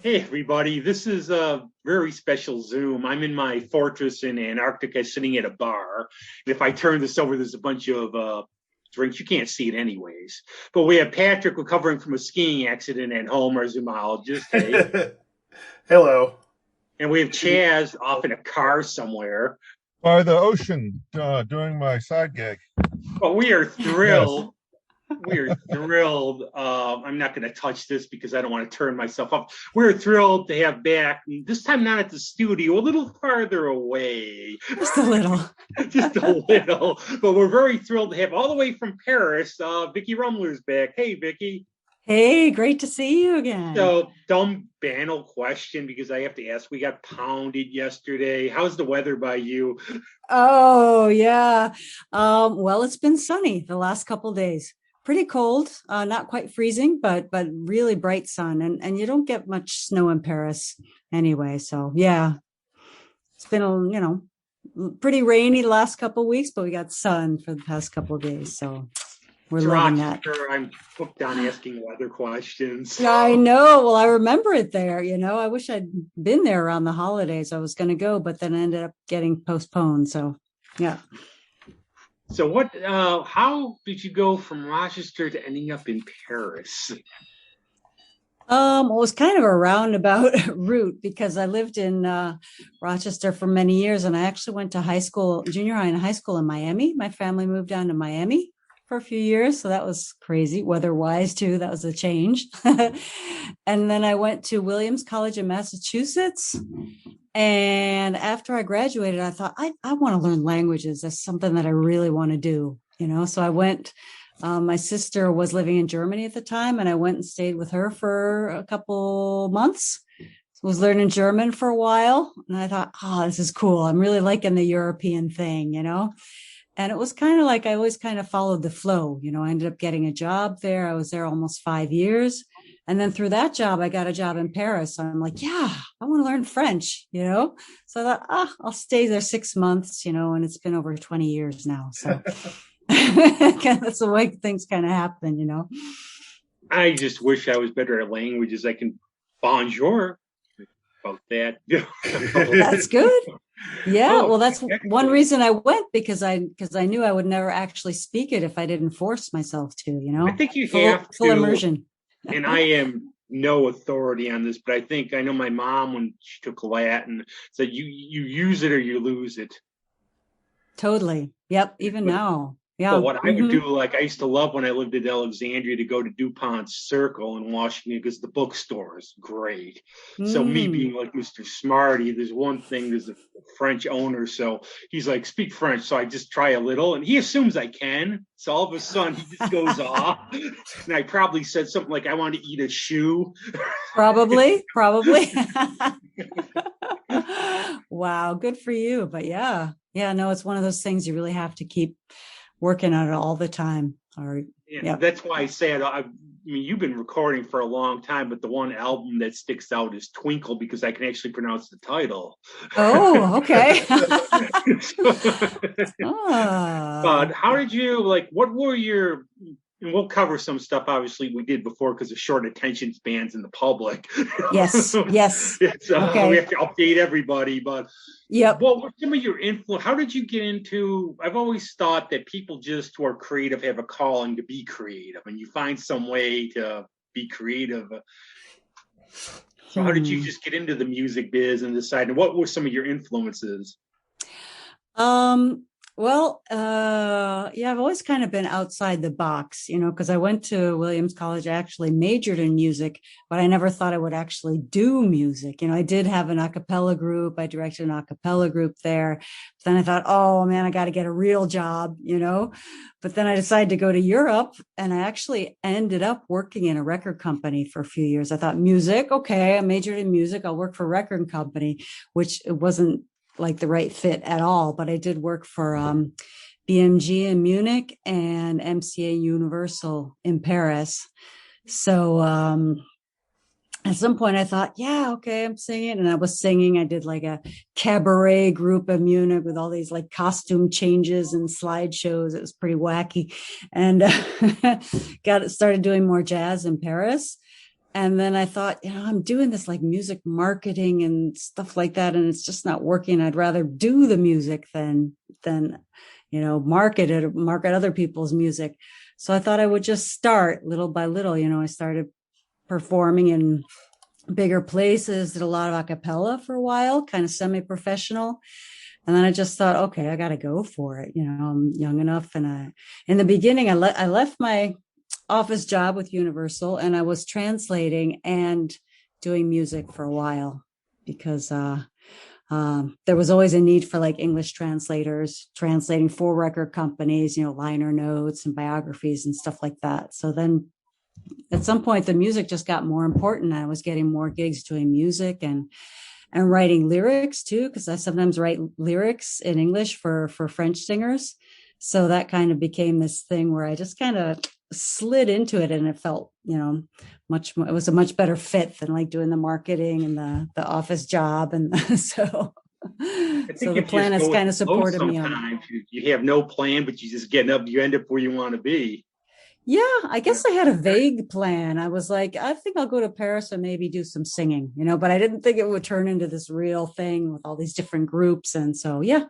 Hey everybody, this is a very special Zoom. I'm in my fortress in Antarctica sitting at a bar. And if I turn this over, there's a bunch of drinks. You can't see it anyways. But we have Patrick recovering from a skiing accident at home, our zoologist. Hey. Hello. And we have Chaz off in a car somewhere. By the ocean, doing my side gig. But we are Yes. thrilled. We're thrilled. I'm not going to touch this because I don't want to turn myself up. We're thrilled to have back, this time not at the studio, a little farther away. Just a little. Just a little. But we're very thrilled to have all the way from Paris, Vicki Rummler's back. Hey, Vicki. Hey, great to see you again. So, dumb, banal question because I have to ask. We got pounded yesterday. How's the weather by you? Oh, yeah. Well, it's been sunny the last couple of days. Pretty cold, not quite freezing, but really bright sun. And you don't get much snow in Paris anyway. So, yeah, it's been, pretty rainy the last couple of weeks, but we got sun for the past couple of days. So we're loving that. I'm hooked on asking weather questions. I know. Well, I remember it there. I wish I'd been there around the holidays. I was going to go, but then I ended up getting postponed. So, yeah. So how did you go from Rochester to ending up in Paris? It was kind of a roundabout route because I lived in Rochester for many years, and I actually went to junior high and high school in Miami. My family moved down to Miami for a few years, so that was crazy, weather-wise too. That was a change. And then I went to Williams College in Massachusetts. And after I graduated, I thought, I want to learn languages. That's something that I really want to do, So I went, my sister was living in Germany at the time, and I went and stayed with her for a couple months. Was learning German for a while. And I thought, this is cool. I'm really liking the European thing, And it was kind of like I always kind of followed the flow. I ended up getting a job there. I was there almost 5 years. And then through that job, I got a job in Paris. So I'm like, yeah, I want to learn French, So I thought, I'll stay there 6 months, and it's been over 20 years now. So that's the way things kind of happen, I just wish I was better at languages. I can bonjour about that. That's good. Yeah, well, that's one reason I went because I knew I would never actually speak it if I didn't force myself to, I think you have full immersion. And I am no authority on this, but I know my mom, when she took Latin, said you use it or you lose it. Totally. Yep. Even now. Yeah. But what I would do, I used to love when I lived in Alexandria to go to DuPont's Circle in Washington because the bookstore is great. So me being like Mr. Smarty, there's one thing, there's a French owner. So he's like, speak French. So I just try a little and he assumes I can. So all of a sudden he just goes off. And I probably said something like, I want to eat a shoe. Probably. Wow. Good for you. But yeah, no, it's one of those things you really have to keep working on it all the time. That's why I say it. I mean, you've been recording for a long time, but the one album that sticks out is Twinkle because I can actually pronounce the title. Oh, okay. But how did you what were your, and we'll cover some stuff obviously we did before because of short attention spans in the public. Yes. Okay. We have to update everybody, but yep. What were some of your influence? How did you get into, I've always thought that people just who are creative have a calling to be creative and you find some way to be creative. So how did you just get into the music biz and decide, and what were some of your influences? Well, I've always kind of been outside the box, because I went to Williams College. I actually majored in music, but I never thought I would actually do music. I did have an a cappella group. I directed an a cappella group there. But then I thought, oh man, I got to get a real job, But then I decided to go to Europe and I actually ended up working in a record company for a few years. I thought music, okay, I majored in music. I'll work for a record company, which it wasn't like the right fit at all. But I did work for BMG in Munich and MCA Universal in Paris. So at some point I thought, yeah, okay, I'm singing. And I was singing. I did like a cabaret group in Munich with all these like costume changes and slideshows. It was pretty wacky. And started doing more jazz in Paris. And then I thought, I'm doing this like music marketing and stuff like that, and it's just not working. I'd rather do the music than market other people's music. So I thought I would just start little by little. I started performing in bigger places, did a lot of a cappella for a while, kind of semi-professional. And then I just thought, okay, I got to go for it. I'm young enough. And in the beginning, I left my office job with Universal, and I was translating and doing music for a while because there was always a need for like English translators translating for record companies, liner notes and biographies and stuff like that. So then at some point, the music just got more important. I was getting more gigs doing music and writing lyrics too, because I sometimes write lyrics in English for French singers. So that kind of became this thing where I just kind of slid into it, and it felt, much more, it was a much better fit than like doing the marketing and the office job. And so the plan has kind of supported me on it. You have no plan, but you just getting up, you end up where you want to be. Yeah, I guess I had a vague plan. I was like, I think I'll go to Paris and maybe do some singing, but I didn't think it would turn into this real thing with all these different groups. And so, yeah,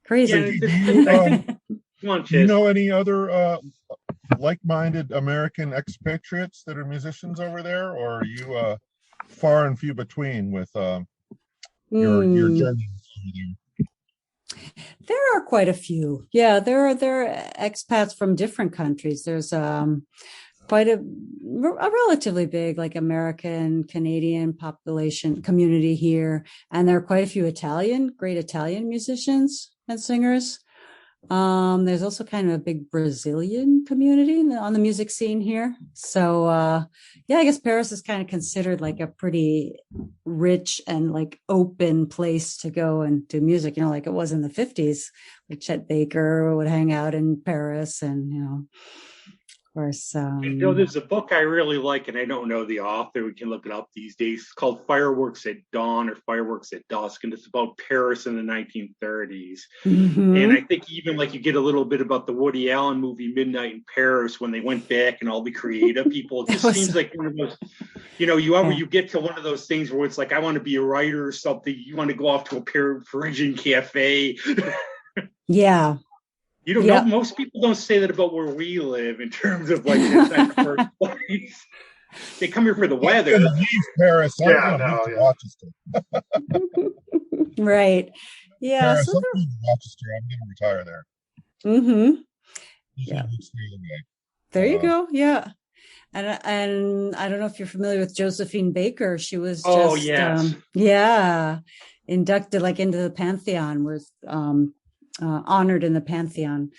crazy. Yeah, do you know any other like-minded American expatriates that are musicians over there, or are you far and few between with your journey over there? There are quite a few. Yeah, there are expats from different countries. There's quite a relatively big like American, Canadian population community here. And there are quite a few great Italian musicians and singers. There's also kind of a big Brazilian community on the music scene here. So, I guess Paris is kind of considered like a pretty rich and like open place to go and do music, like it was in the 50s, like Chet Baker would hang out in Paris and, of course. There's a book I really like, and I don't know the author. We can look it up these days. It's called Fireworks at Dawn or Fireworks at Dusk, and it's about Paris in the 1930s. Mm-hmm. And I think even like you get a little bit about the Woody Allen movie Midnight in Paris when they went back and all the creative people. It just seems like one of those, you get to one of those things where it's like, I want to be a writer or something. You want to go off to a Parisian cafe. Yeah. You don't know, most people don't say that about where we live in terms of like it's not the first place. They come here for the weather. Leave Paris. Rochester. Right. Yeah. Paris, I'm going to Rochester. I'm going to retire there. Mm-hmm. Yeah. There you go. Yeah. And I don't know if you're familiar with Josephine Baker. She was inducted like into the Pantheon, was honored in the Pantheon,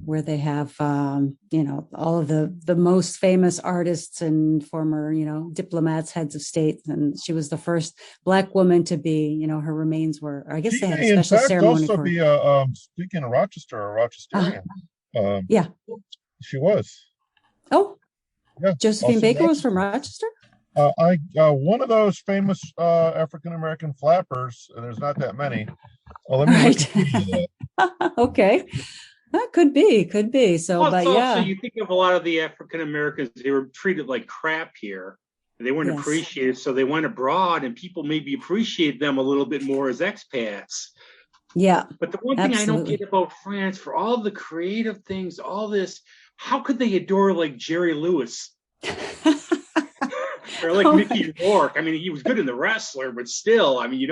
where they have all of the most famous artists and former diplomats, heads of state, and she was the first Black woman to be, her remains were, I guess they had a special ceremony also be speaking of Rochester, a Rochesterian. She was. Oh, yeah. Josephine Baker was from Rochester. One of those famous African American flappers. There's not that many. Let me Okay, that could be. So, So you think of a lot of the African Americans; they were treated like crap here. They weren't appreciated, so they went abroad, and people maybe appreciate them a little bit more as expats. Yeah. But the one thing I don't get about France, for all the creative things, all this, how could they adore like Jerry Lewis? Or like Mickey Rourke. I mean, he was good in The Wrestler, but still, I mean,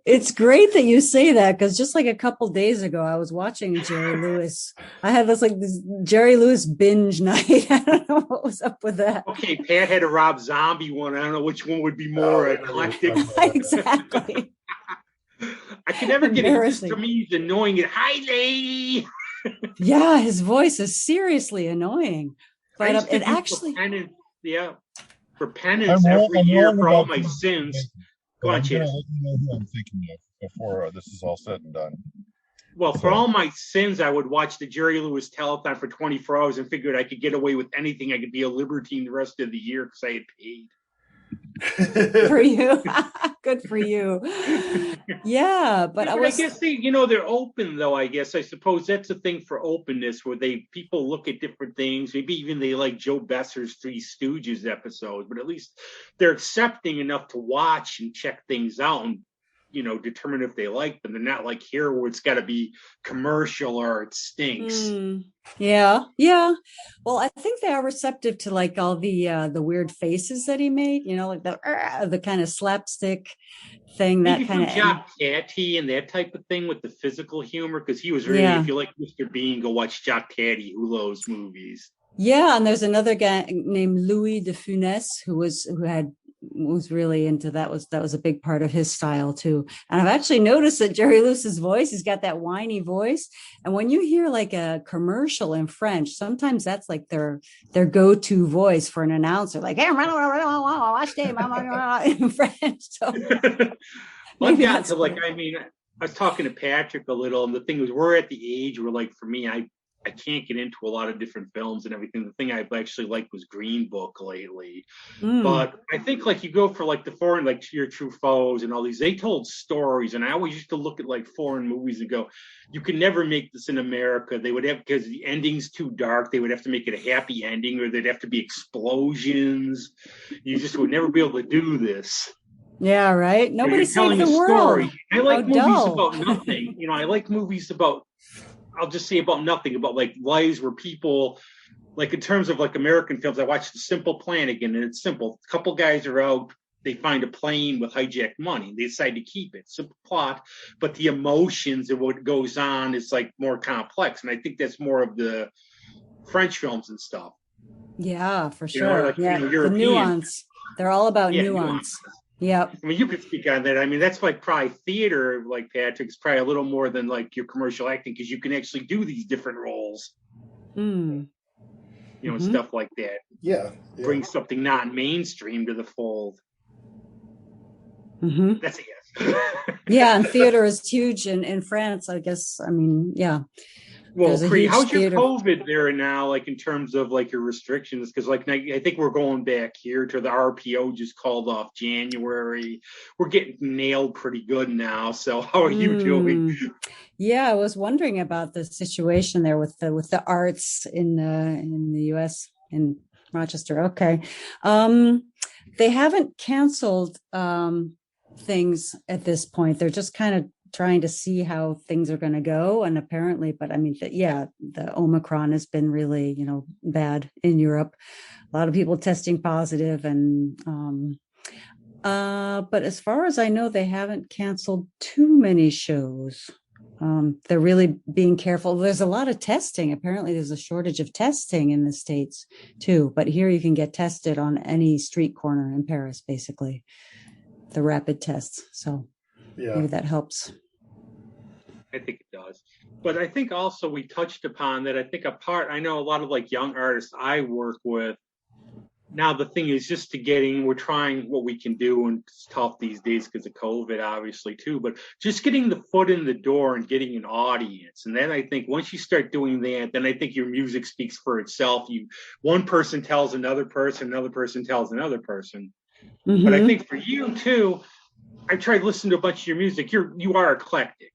It's great that you say that, because just like a couple days ago, I was watching Jerry Lewis. I had this Jerry Lewis binge night. I don't know what was up with that. Okay, Pat had a Rob Zombie one. I don't know which one would be more eclectic. Exactly. I can never get it. To me, he's annoying. Hi, lady. Yeah, his voice is seriously annoying. But it actually... for penance every year for all my sins. Go on, Chad. Let you know who I'm thinking of before this is all said and done. Well, for all my sins, I would watch the Jerry Lewis telethon for 24 hours and figured I could get away with anything. I could be a libertine the rest of the year because I had paid. For you. Good for you. Yeah, but I guess they're open though. I suppose that's the thing for openness, where people look at different things. Maybe even they like Joe Besser's Three Stooges episode, but at least they're accepting enough to watch and check things out and determine if they like them. They're not like here where it's got to be commercial or it stinks. Yeah. Well, I think they are receptive to like all the weird faces that he made. Like the kind of slapstick thing. Maybe that kind from Jock Tatty and that type of thing with the physical humor, because he was really. Yeah. If you like Mr. Bean, go watch Jock Tatty, Hulo's movies. Yeah, and there's another guy named Louis de Funès who was really into that. Was a big part of his style too. And I've actually noticed that Jerry Lewis's voice, he's got that whiny voice. And when you hear like a commercial in French, sometimes that's like their go-to voice for an announcer, like, hey, watch in French. So well, I've gotten to I was talking to Patrick a little, and the thing is, we're at the age where, like, for me, I can't get into a lot of different films and everything. The thing I've actually liked was Green Book lately. But I think like you go for like the foreign, like Your True Foes and all these, they told stories. And I always used to look at like foreign movies and go, you can never make this in America. They would have, because the ending's too dark, they would have to make it a happy ending, or there'd have to be explosions. You just would never be able to do this. Yeah, right. Nobody saved the world. Story. I like movies about nothing. I like movies about, I'll just say about nothing, about like lives where people, like in terms of like American films, I watched The Simple Plan again, and it's simple. A couple guys are out, they find a plane with hijacked money. They decide to keep it. Simple plot, but the emotions and what goes on is like more complex. And I think that's more of the French films and stuff. Yeah, for sure. The nuance. They're all about nuance. Yeah. I mean, you could speak on that. I mean, that's like probably theater, like Patrick's probably a little more than like your commercial acting, because you can actually do these different roles. And stuff like that. Yeah. Bring something not mainstream to the fold. That's a yes. Yeah, and theater is huge in France, I guess. I mean, yeah. Well, how's your COVID there now, like in terms of like your restrictions? Because like I think we're going back here to the RPO just called off January. We're getting nailed pretty good now. So how are you doing? Yeah, I was wondering about the situation there with the arts in the U.S. in Rochester. Okay, they haven't canceled things at this point. They're just kind of trying to see how things are going to go. And apparently, but I mean, the Omicron has been really, bad in Europe. A lot of people testing positive, and but as far as I know, they haven't canceled too many shows. They're really being careful. There's a lot of testing. Apparently there's a shortage of testing in the States too, but here you can get tested on any street corner in Paris, basically, the rapid tests. So maybe that helps. I think it does. But I think also we touched upon that. I think I know a lot of like young artists I work with. Now the thing is just we're trying what we can do, and it's tough these days because of COVID, obviously too, but just getting the foot in the door and getting an audience. And then I think once you start doing that, then I think your music speaks for itself. One person tells another person tells another person. But I think for you too, I tried listening to a bunch of your music. You are eclectic.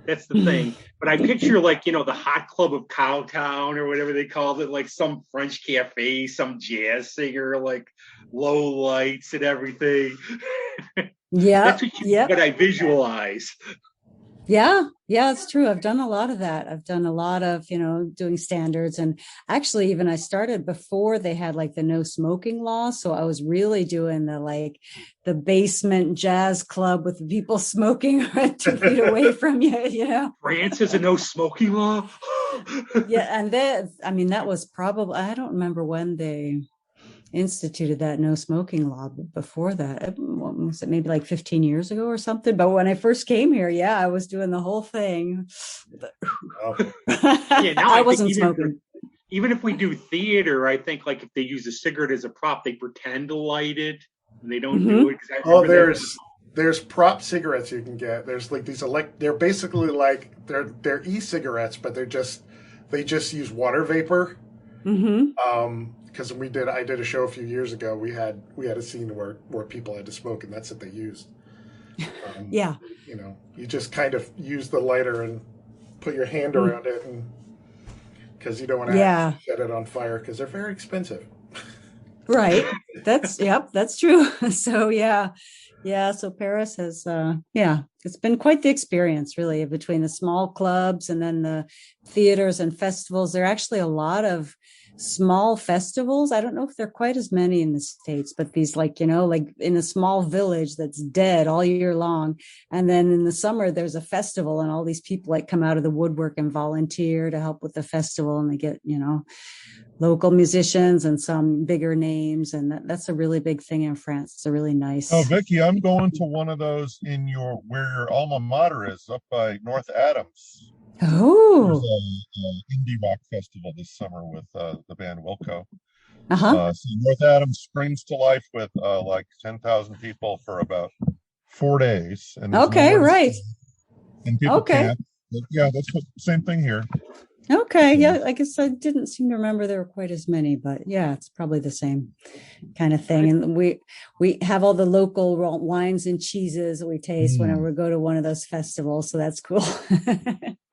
That's the thing. But I picture like, the Hot Club of Cowtown or whatever they called it, like some French cafe, some jazz singer, like low lights and everything. Yeah. That's what I visualize. Yeah, it's true. I've done a lot of that. I've done a lot of, doing standards. And actually, even I started before they had like the no smoking law. So I was really doing the basement jazz club with the people smoking 2 feet away from you, France has a no smoking law? Yeah. And that was probably, I don't remember when they instituted that no smoking law, but before that, was it maybe like 15 years ago or something? But when I first came here, I was doing the whole thing. I wasn't smoking. Even if we do theater, I think like if they use a cigarette as a prop, they pretend to light it and they don't do it. There's prop cigarettes you can get. There's like these they're basically like they're e-cigarettes, but they just use water vapor. because I did a show a few years ago. We had a scene where people had to smoke, and that's what they used. Yeah. You know, you just kind of use the lighter and put your hand around it, and because you don't want to Yeah. set it on fire because they're very expensive. Right. That's true. So yeah. So Paris has, it's been quite the experience, really, between the small clubs and then the theaters and festivals. There are actually a lot of small festivals. I don't know if there are quite as many in the States, but these, like, like in a small village that's dead all year long. And then in the summer, there's a festival, and all these people like come out of the woodwork and volunteer to help with the festival. And they get, local musicians and some bigger names, and that's a really big thing in France. It's a really nice. Oh, Vicki, I'm going to one of those where your alma mater is, up by North Adams. Oh, there's a indie rock festival this summer with the band Wilco. Uh-huh. So North Adams springs to life with like 10,000 people for about 4 days, and there's Okay, right. And people Okay. can't. But yeah, that's the same thing here. Okay, yeah, I guess I didn't seem to remember there were quite as many, but yeah, it's probably the same kind of thing. And we have all the local wines and cheeses that we taste whenever we go to one of those festivals, so that's cool.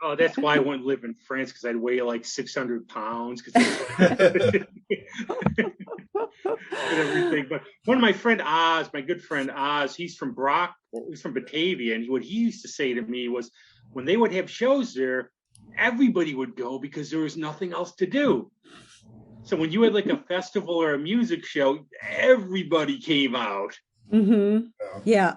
Oh, that's why I wouldn't live in France, because I'd weigh like 600 pounds. Everything. But one of my friend Oz, my good friend Oz, he's from Batavia, and what he used to say to me was, when they would have shows there, everybody would go because there was nothing else to do. So when you had like a festival or a music show, everybody came out. Mm-hmm. Yeah.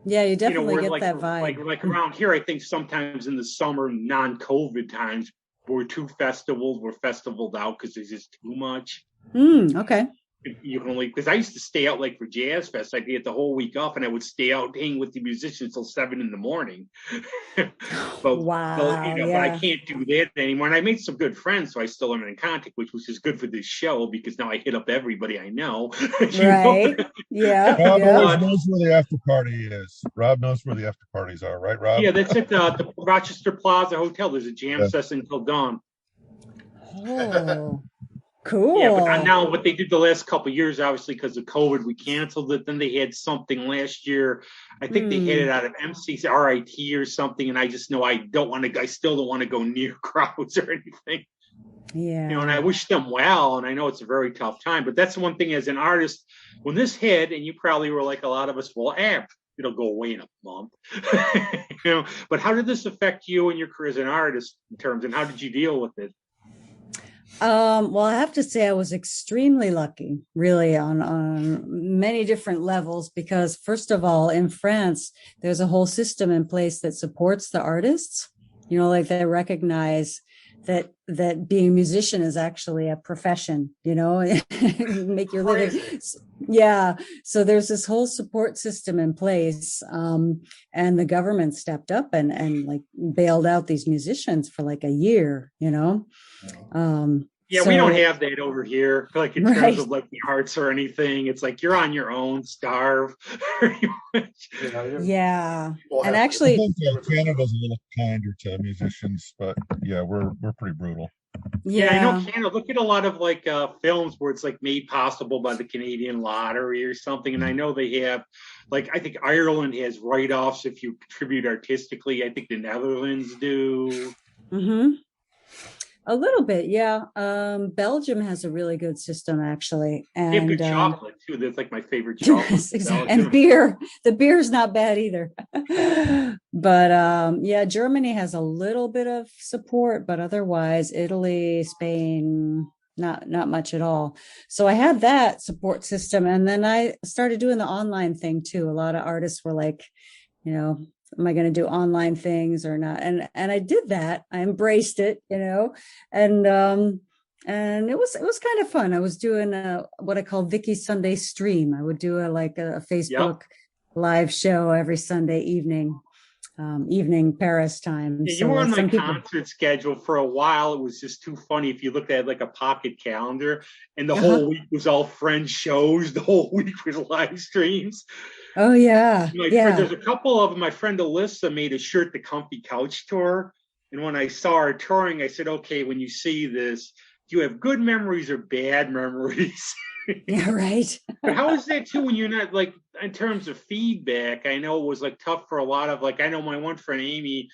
Yeah, you definitely get like, that vibe. Like around here, I think sometimes in the summer, non-COVID times, where two festivals were festivaled out because there's just too much. Okay. You can only, because I used to stay out like for Jazz Fest, I'd get the whole week off, and I would stay out hang with the musicians till 7 a.m. But wow, but I can't do that anymore. And I made some good friends, so I still am in contact, which is good for this show, because now I hit up everybody I know. Right. Yeah. Rob always knows where the after party is. Rob knows where the after parties are, right, Rob? Yeah, that's at the Rochester Plaza Hotel. There's a jam session until dawn. Oh. Cool. Yeah, but now what they did the last couple of years, obviously because of COVID, we canceled it. Then they had something last year. I think they had it out of MCRIT or something, and I just know I still don't want to go near crowds or anything. Yeah. And I wish them well, and I know it's a very tough time. But that's one thing as an artist, when this hit, and you probably were like a lot of us, well, it'll go away in a month. But how did this affect you and your career as an artist in terms, and how did you deal with it? Well, I have to say I was extremely lucky, really, on many different levels, because first of all, in France, there's a whole system in place that supports the artists. Like they recognize that being a musician is actually a profession, make your living. Yeah. So there's this whole support system in place. And the government stepped up and like bailed out these musicians for like a year, Yeah, we don't have that over here, like in terms of like the arts or anything. It's like you're on your own, starve. Yeah, and actually, I think Canada's a little kinder to musicians, but yeah, we're pretty brutal. Yeah, I know Canada. Look at a lot of like films where it's like made possible by the Canadian lottery or something, and I know they have, like, I think Ireland has write-offs if you contribute artistically. I think the Netherlands do. Mm-hmm. A little bit, yeah. Belgium has a really good system, actually. And they have good chocolate, too. That's like my favorite chocolate. Yes, exactly. And beer. The beer's not bad either. But yeah, Germany has a little bit of support, but otherwise, Italy, Spain, not much at all. So I had that support system. And then I started doing the online thing, too. A lot of artists were like, am I going to do online things or not? And I did that. I embraced it, and it was kind of fun. I was doing what I call Vicki Sunday stream. I would do a Facebook live show every Sunday evening Paris time. Yeah, you were on my concert schedule for a while. It was just too funny. If you looked at like a pocket calendar, and the whole week was all French shows. The whole week was live streams. Oh, yeah. There's a couple of them. My friend Alyssa made a Shirt the Comfy Couch tour. And when I saw her touring, I said, okay, when you see this, do you have good memories or bad memories? Yeah, right. But how is that too when you're not like in terms of feedback? I know it was like tough for a lot of like I know my one friend Amy,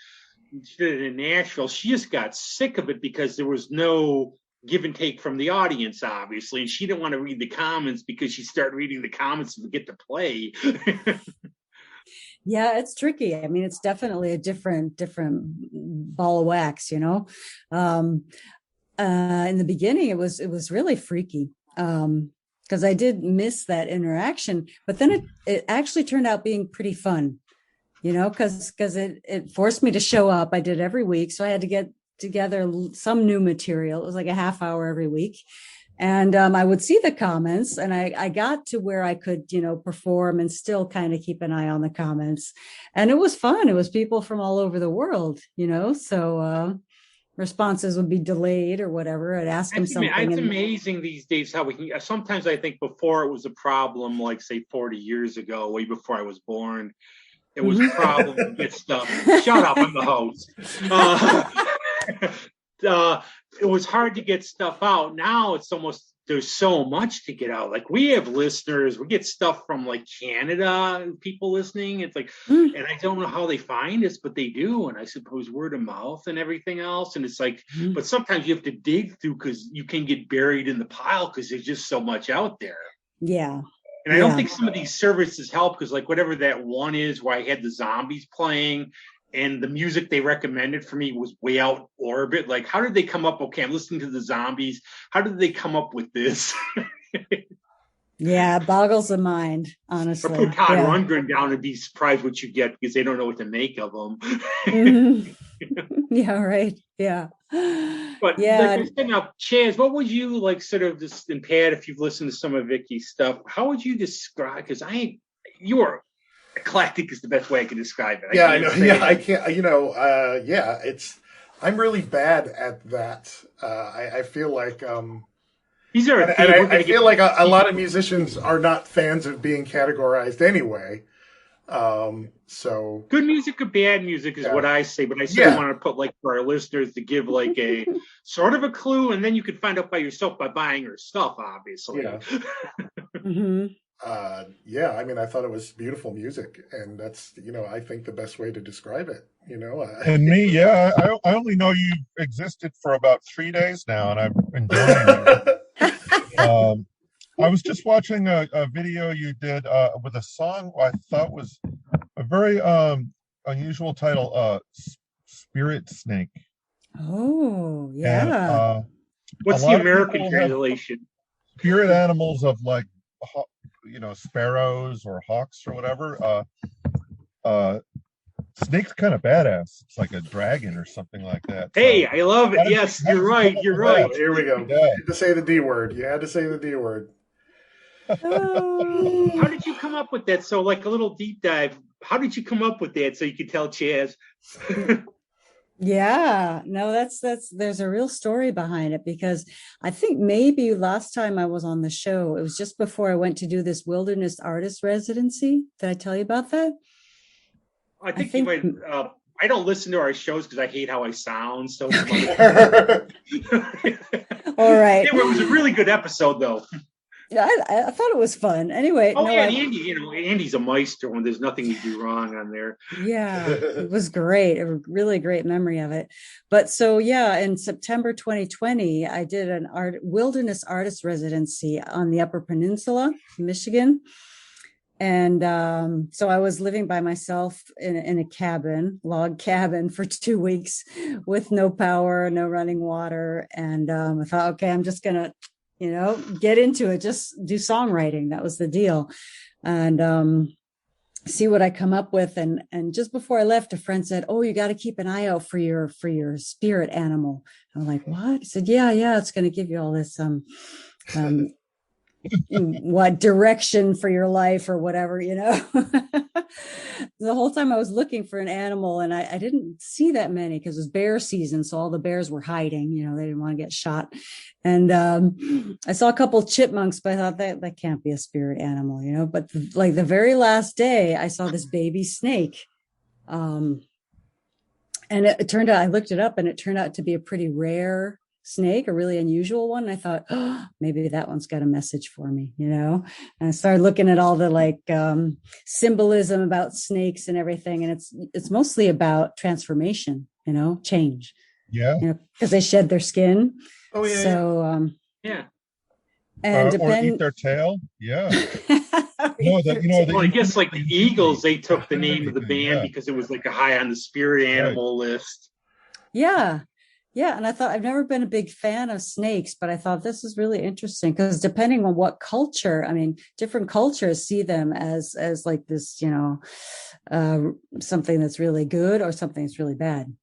she did it in Nashville. She just got sick of it because there was no give and take from the audience, obviously. And she didn't want to read the comments because she started reading the comments and forget to play. Yeah, it's tricky. I mean, it's definitely a different ball of wax, you know. In the beginning, it was really freaky. Because I did miss that interaction, but then it actually turned out being pretty fun, you know, because it forced me to show up. I did every week, so I had to get together some new material. It was like a half hour every week, and I would see the comments, and I got to where I could, you know, perform and still kind of keep an eye on the comments, and it was fun. It was people from all over the world, you know, so. Responses would be delayed or whatever. I'd ask them something. It's amazing these days how we can. Sometimes I think before it was a problem, like say 40 years ago, way before I was born, it was a problem to get stuff. Shut up, I'm the host. It was hard to get stuff out. Now it's almost there's so much to get out. Like we have listeners, we get stuff from like Canada, people listening. It's like, and I don't know how they find us, but they do. And I suppose word of mouth and everything else. And it's like, but sometimes you have to dig through because you can get buried in the pile because there's just so much out there. Yeah. And I don't think some of these services help because like whatever that one is where I had the zombies playing and the music they recommended for me was way out orbit. Like, how did they come up? Okay, I'm listening to the zombies. How did they come up with this? Yeah, it boggles the mind, honestly. Or put Todd Rundgren down and be surprised what you get because they don't know what to make of them. Yeah, right. Yeah. But like I said, now, Chaz, what would you like sort of just, and Pat, if you've listened to some of Vicki's stuff, how would you describe, because you are eclectic is the best way I can describe it. I know. Yeah, I can't. You know. I'm really bad at that. I feel like. These are. I feel like a lot of musicians are not fans of being categorized anyway. So good music or bad music is what I say, but I still want to put like for our listeners to give like a sort of a clue, and then you can find out by yourself by buying her stuff, obviously. Yeah. I mean, I thought it was beautiful music, and that's, you know, I think the best way to describe it, you know. And me, I only know you existed for about 3 days now, and I'm enjoying it. I was just watching a video you did with a song I thought was a very unusual title, Spirit Snake. Oh, yeah. And, what's the American translation? Spirit animals of like, you know, sparrows or hawks or whatever. Snake's kind of badass. It's like a dragon or something like that. Hey, I love it. Yes, you're right. You're right. Here we go. You had to say the D word. You had to say the D word. How did you come up with that? So, like a little deep dive. How did you come up with that so you could tell Chaz? Yeah, no, there's a real story behind it, because I think maybe last time I was on the show, it was just before I went to do this wilderness artist residency. Did I tell you about that? I think you might. I don't listen to our shows because I hate how I sound. So, all right. It was a really good episode, though. Yeah, I thought it was fun. Anyway. Oh, no, yeah, and Andy, you know, Andy's a maestro when there's nothing you do wrong on there. Yeah, it was great. A really great memory of it. But so, yeah, in September 2020, I did an wilderness artist residency on the Upper Peninsula, Michigan. And so I was living by myself in a cabin, log cabin, for 2 weeks with no power, no running water. And I thought, okay, I'm just going to, you know, get into it, just do songwriting. That was the deal. And see what I come up with. And just before I left, a friend said, oh, you got to keep an eye out for your spirit animal. I'm like, what? He said, yeah, it's going to give you all this what direction for your life or whatever, you know. The whole time I was looking for an animal, and I didn't see that many because it was bear season, so all the bears were hiding, you know, they didn't want to get shot. And I saw a couple chipmunks, but I thought that can't be a spirit animal, you know. But like the very last day, I saw this baby snake, and it turned out, I looked it up, and it turned out to be a pretty rare snake, a really unusual one. And I thought, oh, maybe that one's got a message for me, And I started looking at all the like symbolism about snakes and everything. And it's mostly about transformation, change. Yeah. Because they shed their skin. Oh yeah. So yeah. And or eat their tail. Yeah. Well, I guess like the Eagles, they took the name of the band because it was like a high on the spirit animal list. Yeah. Yeah. And I thought, I've never been a big fan of snakes, but I thought this is really interesting because depending on what culture, I mean, different cultures see them as like this, something that's really good or something that's really bad,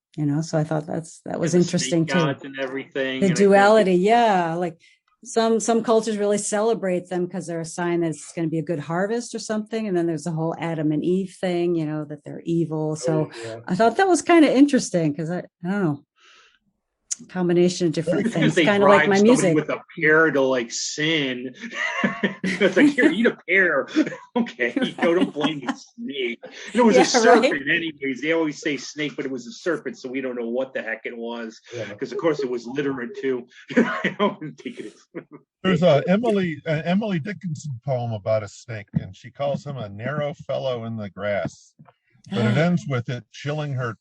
So I thought that was interesting too. And everything. The duality. Yeah. Like some cultures really celebrate them because they're a sign that it's going to be a good harvest or something. And then there's the whole Adam and Eve thing, that they're evil. So I thought that was kind of interesting because I don't know. Combination of different things, kind of like my music. With a pear to like sin. It's like, here, eat a pear. Okay, don't blame the snake. And it was a serpent, anyways. They always say snake, but it was a serpent, so we don't know what the heck it was. Because of course it was literate too. There's a Emily Dickinson poem about a snake, and she calls him a narrow fellow in the grass. But it ends with it chilling her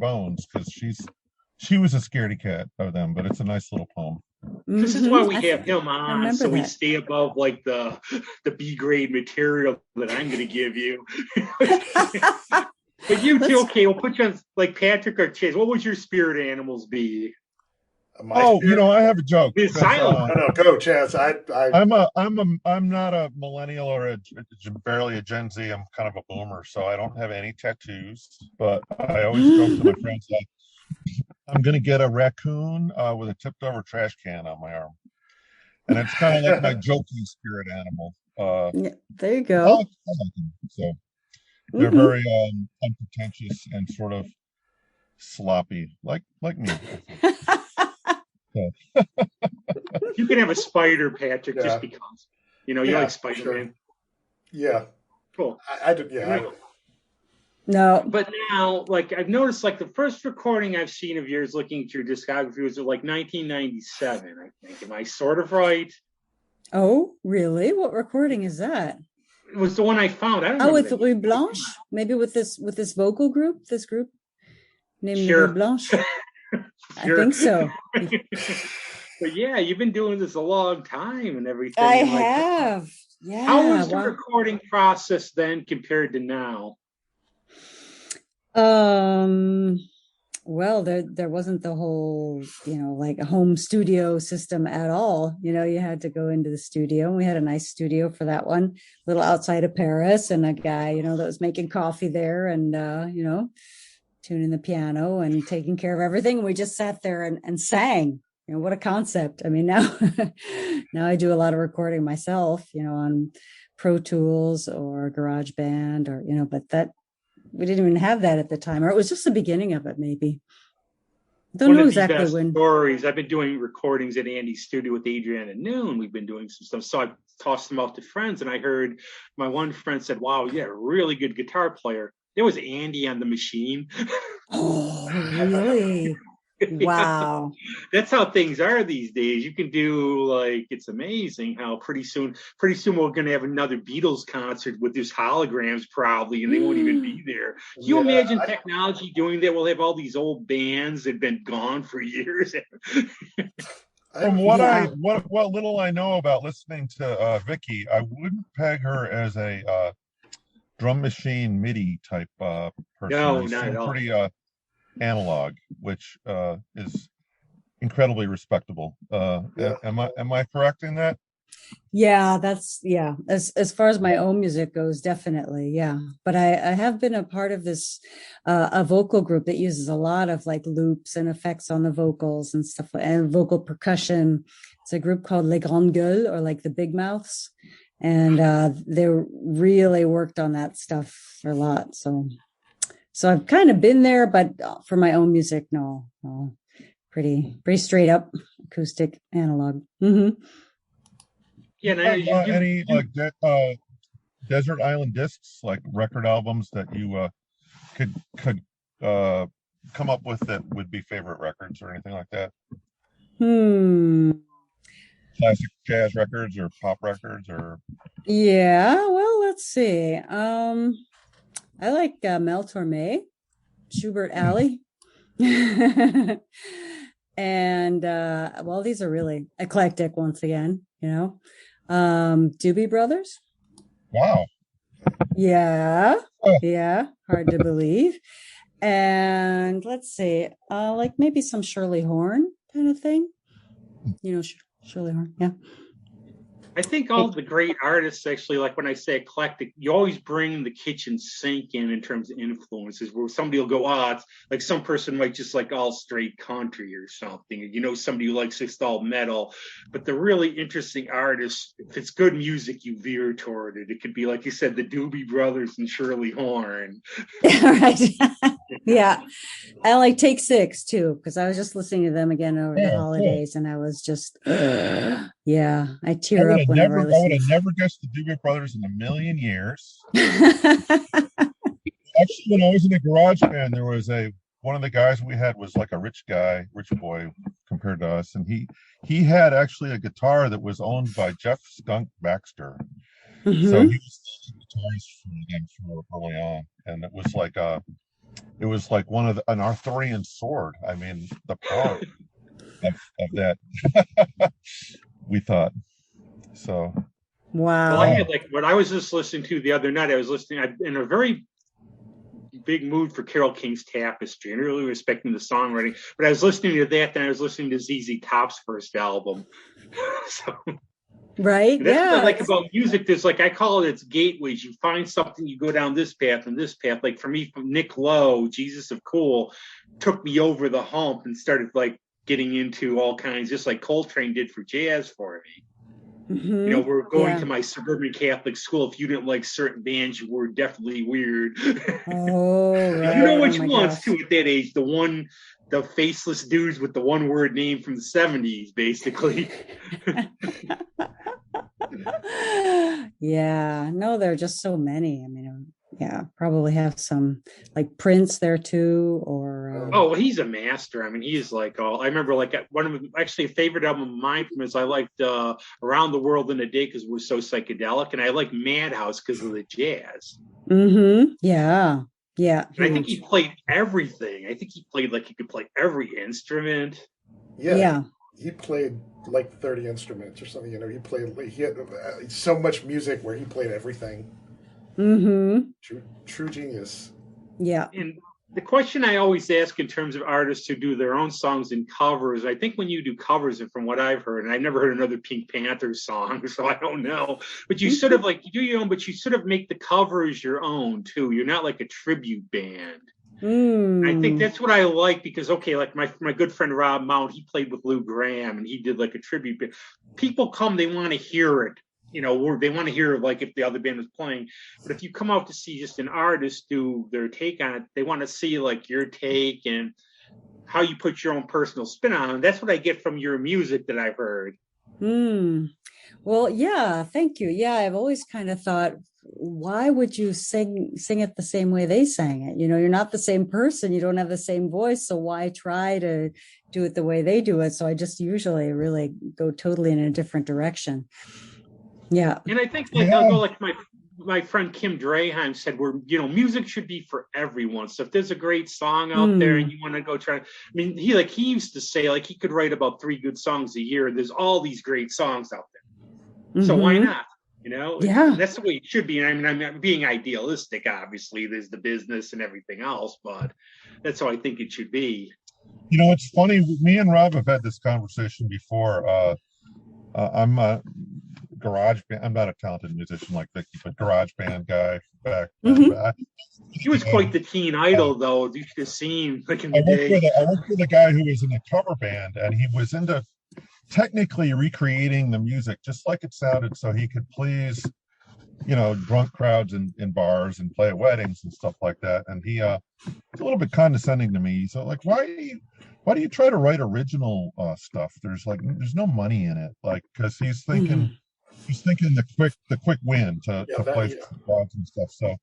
bones because she was a scaredy cat of them, but it's a nice little poem. This is why we have him on, so we stay above like the B grade material that I'm going to give you. But you too, okay? We'll put you on like Patrick or Chase. What would your spirit animals be? I have a joke. No, go, Chaz. I'm not a millennial or barely a Gen Z. I'm kind of a boomer, so I don't have any tattoos. But I always joke to my friends that I'm going to get a raccoon with a tipped over trash can on my arm. And it's kind of like my joking spirit animal. There you go. I like them. So they're very unpretentious and sort of sloppy, like me. You can have a spider, Patrick, just because. You like Spider-Man. Sure. Yeah. Cool. I do. Yeah. No. But now, like, I've noticed, like, the first recording I've seen of yours looking at your discography was like 1997, I think. Am I sort of right? Oh, really? What recording is that? It was the one I found. I don't know. With Rue Blanche? Maybe with this vocal group? This group named Rue Blanche? I think so. But yeah, you've been doing this a long time and everything. I have. Yeah. How was the recording process then compared to now? Well, there wasn't the whole, like a home studio system at all. You had to go into the studio, and we had a nice studio for that one, a little outside of Paris, and a guy, that was making coffee there and, tuning the piano and taking care of everything. We just sat there and sang. What a concept. I mean, now I do a lot of recording myself, on Pro Tools or GarageBand or, but that we didn't even have that at the time, or it was just the beginning of it, maybe. Don't know exactly when. Stories. I've been doing recordings at Andy's studio with Adriana Noon. We've been doing some stuff. So I tossed them out to friends, and I heard my one friend said, "Wow, yeah, a really good guitar player." There was Andy on the machine. Oh, really? Wow. That's how things are these days. You can do it's amazing how pretty soon we're going to have another Beatles concert with these holograms probably, and they won't even be there. Can you imagine technology doing that? We'll have all these old bands that have been gone for years. From what little I know about listening to Vicki, I wouldn't peg her as a drum machine MIDI type person. No, not at all. Pretty analog, which is incredibly respectable. Am I correct in that? Yeah, as far as my own music goes, definitely. Yeah. But I have been a part of this a vocal group that uses a lot of like loops and effects on the vocals and stuff, and vocal percussion. It's a group called Les Grandes Gueules, or like the Big Mouths, and they really worked on that stuff for a lot. So I've kind of been there, but for my own music, no. Pretty straight up acoustic analog. Mm-hmm. Yeah. Any desert island discs, like record albums that you could come up with that would be favorite records or anything like that? Hmm. Classic jazz records or pop records or Yeah, well, let's see. I like Mel Torme, Schubert Alley. And well, these are really eclectic once again, you know. Doobie Brothers. wow. Yeah. Oh, Yeah, hard to believe. And let's see, like maybe some Shirley Horn kind of thing. You know, Shirley Horn. Yeah. I think all the great artists actually, like when I say eclectic, you always bring the kitchen sink in terms of influences, where somebody will go, it's like some person might just like all straight country or something. You know, somebody who likes just all metal. But the really interesting artists, if it's good music, you veer toward it. It could be, like you said, the Doobie Brothers and Shirley Horn. Right. Yeah. I like Take Six too, because I was just listening to them again over the yeah, cool. holidays, and I was just, yeah, I I tear would up have whenever I never, I would listen. have never guessed the Doobie Brothers in a million years. To Actually, when I was in a garage band, there was one of the guys we had was like a rich guy, rich boy compared to us, and he had actually a guitar that was owned by Jeff Skunk Baxter. So he hmm was selling guitars for them for early on, and it was like an Arthurian sword. I mean, the power of that we thought. So Well, I Wow. wow. had like what I was just listening to the other night. I was listening in a very big mood for Carole King's Tapestry and really respecting the songwriting. But I was listening to that, and I was listening to ZZ Top's first album. So Right? that's what I Yeah. like about music. There's like, I call it its gateways. You find something, you go down this path and this path. Like for me, from Nick Lowe, Jesus of Cool, took me over the hump and started like getting into all kinds, just like Coltrane did for jazz for me. You know, we're going Yeah. to my suburban Catholic school. If you didn't like certain bands, you were definitely weird. Oh, You know right. Oh which my ones gosh. too at that age. The faceless dudes with the one word name from the 70s, basically. Yeah. No, there are just so many. I mean, yeah, probably have some like Prince there too, or Oh, well, he's a master. I mean, he's like all. I remember like one of actually a favorite album of mine from his. I liked Around the World in a Day because it was so psychedelic, and I like Madhouse because of the jazz. Yeah. Yeah. And I think he Huge. played everything. I think he played like he could play every instrument. Yeah, Yeah. he played like 30 instruments or something. You know, he had so much music where he played everything. Mm-hmm. True genius. Yeah. And the question I always ask in terms of artists who do their own songs and covers, I think when you do covers, and from what I've heard, and I've never heard another Pink Panther song, so I don't know, but you sort of like, you do your own, but you sort of make the covers your own too. You're not like a tribute band. I think Mm. that's what I like because, okay, like my good friend Rob Mount, he played with Lou Graham and he did like a tribute band. People come, they want to hear it, you know, or they want to hear like if the other band was playing. But if you come out to see just an artist do their take on it, they want to see like your take and how you put your own personal spin on it. And that's what I get from your music that I've heard. Mm. Well, yeah, thank you. Yeah, I've always kind of thought, why would you sing it the same way they sang it? You know, you're not the same person, you don't have the same voice, so why try to do it the way they do it? So I just usually really go totally in a different direction. Yeah. And I think like I'll Yeah. go like my friend Kim Draheim said, where music should be for everyone. So if there's a great song out there and Mm. you want to go try, I mean, he used to say like he could write about 3 good songs a year. There's all these great songs out there, so why Hmm. not? You know, Yeah. that's the way it should be. And I mean, I'm being idealistic. Obviously, there's the business and everything else, but that's how I think it should be. You know, it's funny. Me and Rob have had this conversation before. I'm a garage band. I'm not a talented musician like Vicki, but garage band guy back then. Hmm. But He was quite the teen idol, though. You should have seen like in the day. I worked with a guy who was in a cover band, and he was into technically recreating the music just like it sounded, so he could please, drunk crowds in bars and play at weddings and stuff like that. And he was a little bit condescending to me. So like, why do you try to write original stuff? There's no money in it, like, because he's thinking the quick win to play for crowds and stuff. So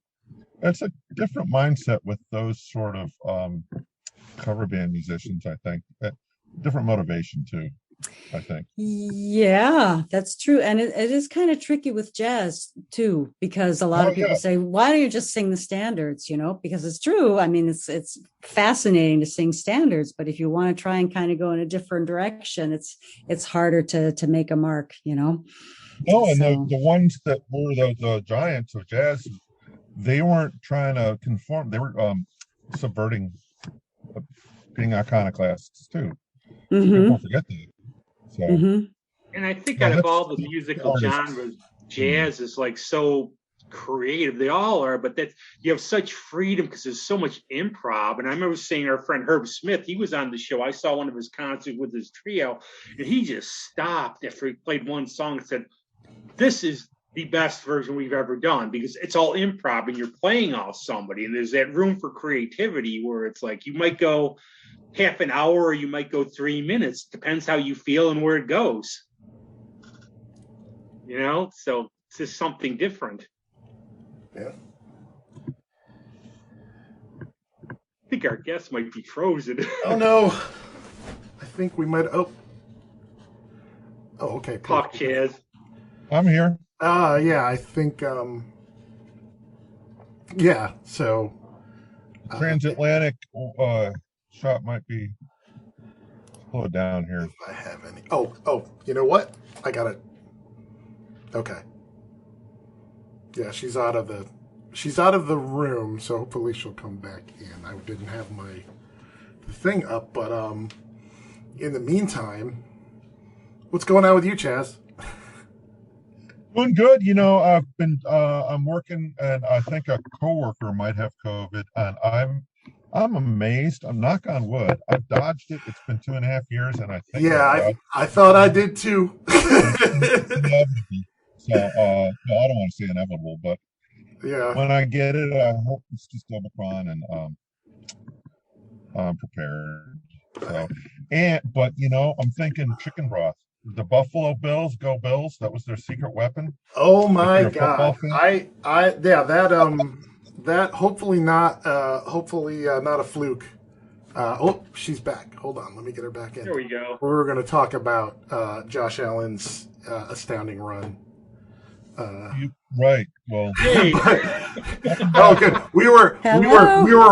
it's a different mindset with those sort of cover band musicians, I think. Different motivation too. I think. Yeah, that's true. And it is kind of tricky with jazz too, because a lot of people say, why don't you just sing the standards, because it's true. I mean, it's fascinating to sing standards, but if you want to try and kind of go in a different direction, it's harder to make a mark, No, and the ones that were the giants of jazz, they weren't trying to conform. They were subverting, being iconoclasts too. So people don't forget that. So, and I think out of all the musical genres, jazz is like so creative. They all are, but that you have such freedom because there's so much improv. And I remember seeing our friend Herb Smith. He was on the show. I saw one of his concerts with his trio, and he just stopped after he played one song and said, "This is the best version we've ever done," because it's all improv and you're playing off somebody, and there's that room for creativity where it's like you might go half an hour or you might go 3 minutes, depends how you feel and where it goes, so it's just something different. Yeah, I think our guest might be frozen. Oh no, I think we might. Oh okay. Talk, Chaz. I'm here. Yeah, I think yeah, so transatlantic shot might be slow down here. If I have any. Oh, you know what? I got it. Okay. Yeah, she's out of the room, so hopefully she'll come back in. I didn't have my thing up, but in the meantime, what's going on with you, Chaz? Doing good. I'm working, and I think a coworker might have COVID, and I'm amazed. I'm knock on wood. I've dodged it. It's been 2.5 years, and I think I thought I did too. So I don't want to say inevitable, but when I get it, I hope it's just Omicron, and I'm prepared. So, but I'm thinking chicken broth. The Buffalo Bills, go Bills. That was their secret weapon. Oh my God! That hopefully not a fluke. She's back. Hold on, let me get her back in. There we go. We're going to talk about Josh Allen's astounding run. Right. Well. Hey. Oh, good. We were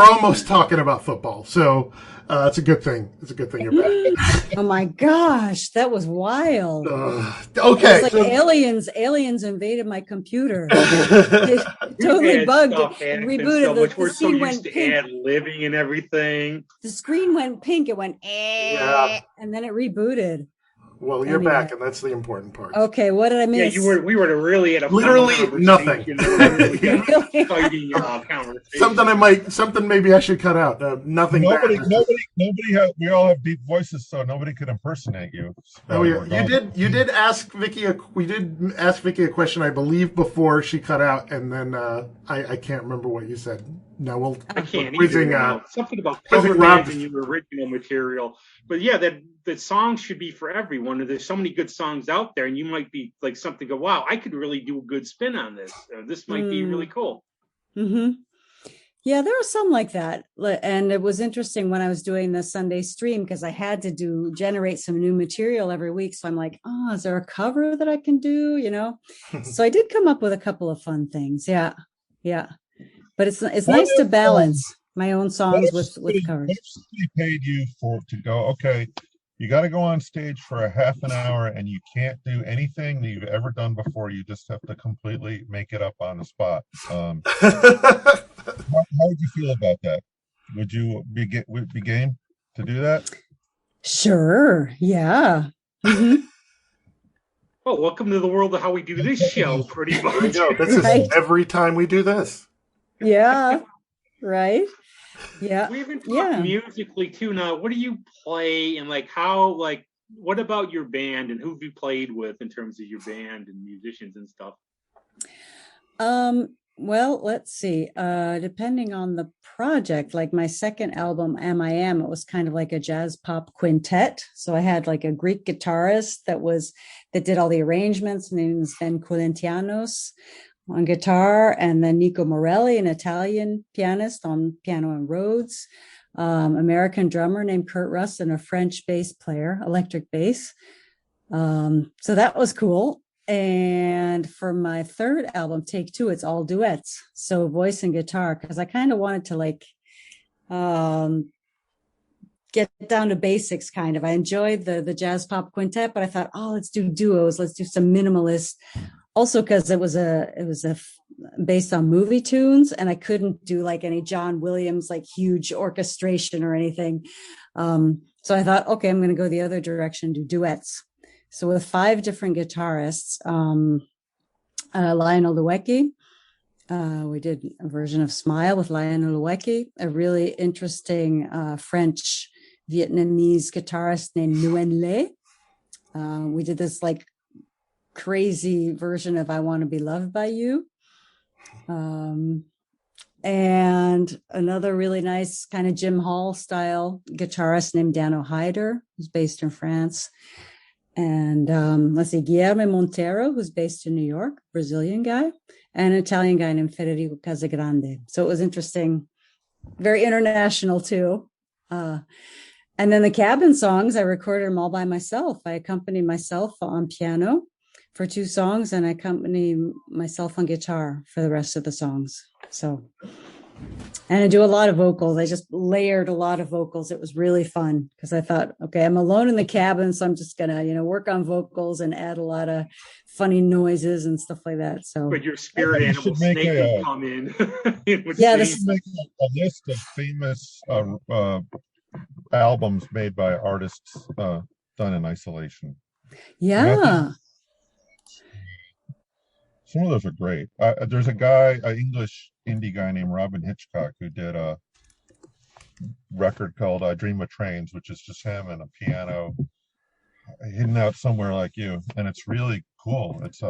almost talking about football, so it's a good thing. It's a good thing you're back. Oh my gosh, that was wild. Okay. It's like aliens invaded my computer. It totally bugged it. Rebooted. So we're so used to ad-libbing and everything. The screen went pink. It went and then it rebooted. Well, you're back, and that's the important part. Okay, what did I miss? Yeah, we were really at a literally nothing. Exciting conversation. Something maybe I should cut out. Nothing. Nobody has. We all have deep voices, so nobody could impersonate you. Oh yeah, you did ask Vicki. We did ask Vicki a question, I believe, before she cut out, and then I can't remember what you said. No, I can't either. Something about cover in your original material, but yeah, that song should be for everyone. And there's so many good songs out there, and you might be like something. Go, wow, I could really do a good spin on this. This might be really cool. Mm-hmm. Yeah, there was some like that, and it was interesting when I was doing the Sunday stream because I had to generate some new material every week. So I'm like, is there a cover that I can do? So I did come up with a couple of fun things. Yeah. But it's nice to balance my own songs with covers. What if somebody paid you to go, okay, you got to go on stage for a half an hour and you can't do anything that you've ever done before. You just have to completely make it up on the spot. How would you feel about that? Would you be game to do that? Sure. Yeah. Mm-hmm. Well, welcome to the world of how we do this show, pretty much. This is every time we do this. Yeah. Right. Yeah. We even talked musically too. Now, what do you play, and what about your band, and who have you played with in terms of your band and musicians and stuff? Well, let's see. Depending on the project, like my second album, M.I.M., it was kind of like a jazz pop quintet. So I had like a Greek guitarist that did all the arrangements. His name is Ben Colentianos on guitar, and then Nico Morelli, an Italian pianist, on piano and Rhodes. American drummer named Kurt Russ, and a French bass player, electric bass. So that was cool. And for my third album, Take Two, it's all duets. So voice and guitar, because I kind of wanted to like get down to basics kind of. I enjoyed the jazz pop quintet, but I thought, oh, let's do duos. Let's do some minimalist. Also, because it was based on movie tunes, and I couldn't do like any John Williams, like huge orchestration or anything. So I thought, okay, I'm going to go the other direction, do duets. So with 5 different guitarists, Lionel Luecki, we did a version of Smile with Lionel Luecki, a really interesting French Vietnamese guitarist named Nguyen Le. We did this like crazy version of I Want to Be Loved by You. And another really nice kind of Jim Hall style guitarist named Dan O'Hyder, who's based in France. And let's see, Guilherme Monteiro, who's based in New York, Brazilian guy, and an Italian guy named Federico Casagrande. So it was interesting, very international too. And then the cabin songs, I recorded them all by myself. I accompanied myself on piano for 2 songs, and I accompanied myself on guitar for the rest of the songs. So, and I do a lot of vocals. I just layered a lot of vocals. It was really fun because I thought, okay, I'm alone in the cabin, so I'm just gonna, work on vocals and add a lot of funny noises and stuff like that. So, but your spirit animal snake will come in. Yeah, this is making a list of famous albums made by artists done in isolation. Yeah. Some of those are great. There's a guy, an English indie guy named Robin Hitchcock, who did a record called Dream of Trains, which is just him and a piano hidden out somewhere like you. And it's really cool. It's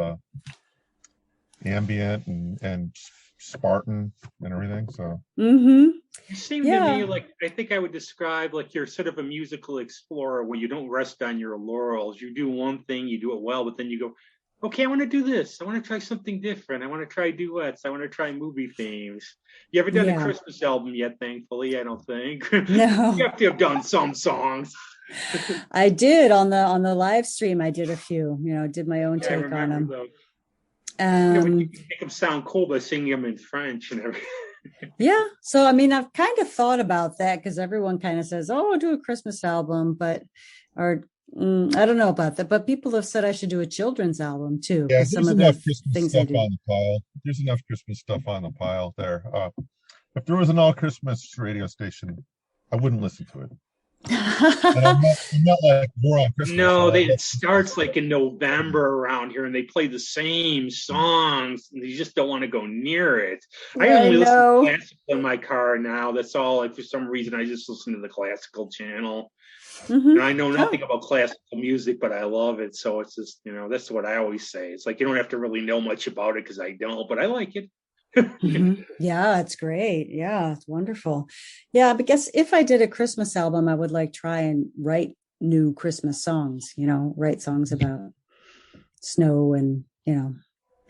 ambient and Spartan and everything. So you seem to me like, I think I would describe like you're sort of a musical explorer where you don't rest on your laurels. You do one thing, you do it well, but then you go, okay, I want to do this. I want to try something different. I want to try duets. I want to try movie themes. You ever done a Christmas album yet? Thankfully, I don't think. No. You have to have done some songs. I did on the live stream. I did a few. Did my own take on them. You make them sound cool by singing them in French and everything. Yeah. So I mean, I've kind of thought about that because everyone kind of says, "Oh, do a Christmas album," I don't know about that, but people have said I should do a children's album too. Yeah, there's enough Christmas stuff on the pile. There's enough Christmas stuff on the pile there. If there was an all Christmas radio station, I wouldn't listen to it. And I'm not like more on Christmas. No, it starts like in November around here, and they play the same songs, and you just don't want to go near it. I only listen to classical in my car now. That's all. Like for some reason, I just listen to the classical channel. And I know nothing about classical music, but I love it. So it's just, that's what I always say. It's like you don't have to really know much about it because I don't, but I like it. Yeah, it's great. Yeah, it's wonderful. Yeah, but guess if I did a Christmas album, I would like try and write new Christmas songs, write songs about snow and, the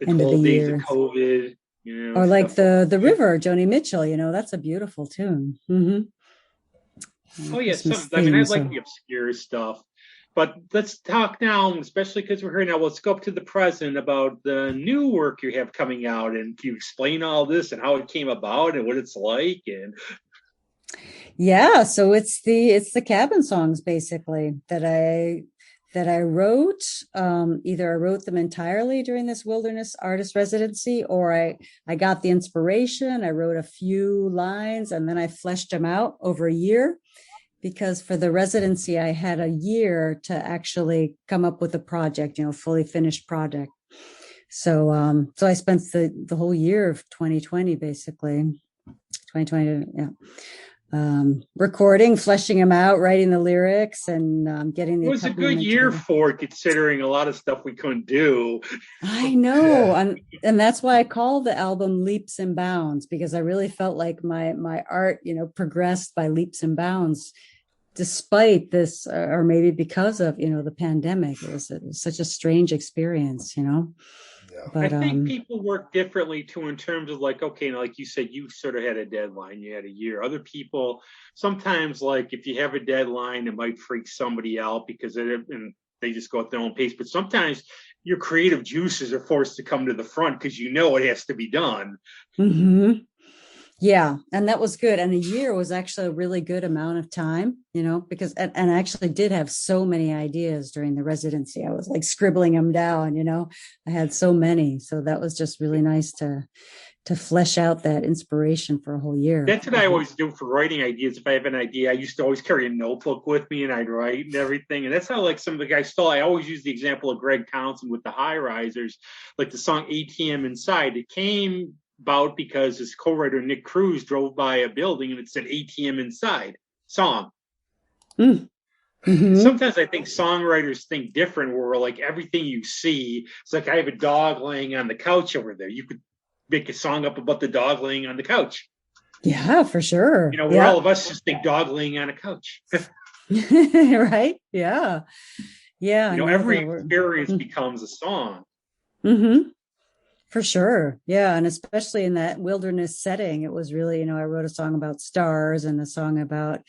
end of the year. Days of COVID, or like the river, Joni Mitchell, that's a beautiful tune. Oh, yes. I like the obscure stuff. But let's talk now, especially because we're here now. Let's go up to the present about the new work you have coming out. And can you explain all this and how it came about and what it's like? And yeah, so it's the cabin songs basically that I wrote. Either I wrote them entirely during this wilderness artist residency, or I got the inspiration. I wrote a few lines and then I fleshed them out over a year. Because for the residency, I had a year to actually come up with a project, fully finished project. So I spent the whole year of 2020, basically, 2020, recording, fleshing them out, writing the lyrics, and getting the. It was a good year for it, considering a lot of stuff we couldn't do. I know, and that's why I call the album Leaps and Bounds, because I really felt like my art, progressed by leaps and bounds. Despite this, or maybe because of, the pandemic, it was such a strange experience, I But think people work differently too in terms of like, okay, like you said, you sort of had a deadline, you had a year. Other people, sometimes like if you have a deadline, it might freak somebody out because and they just go at their own pace. But sometimes your creative juices are forced to come to the front because you know it has to be done. Yeah, and that was good. And a year was actually a really good amount of time, because, and I actually did have so many ideas during the residency. I was like scribbling them down, I had so many. So that was just really nice to flesh out that inspiration for a whole year. That's what I always do for writing ideas. If I have an idea, I used to always carry a notebook with me and I'd write and everything. And that's how like some of the guys stole. I always use the example of Greg Townsend with the High Risers, like the song ATM Inside. It came about because his co-writer Nick Cruz drove by a building and it said ATM Inside song. Sometimes I think songwriters think different, where like everything you see, it's like I have a dog laying on the couch over there. You could make a song up about the dog laying on the couch. Yeah, for sure. Where all of us just think dog laying on a couch. Right? Yeah. Every experience becomes a song. For sure. Yeah. And especially in that wilderness setting, it was really, I wrote a song about stars and a song about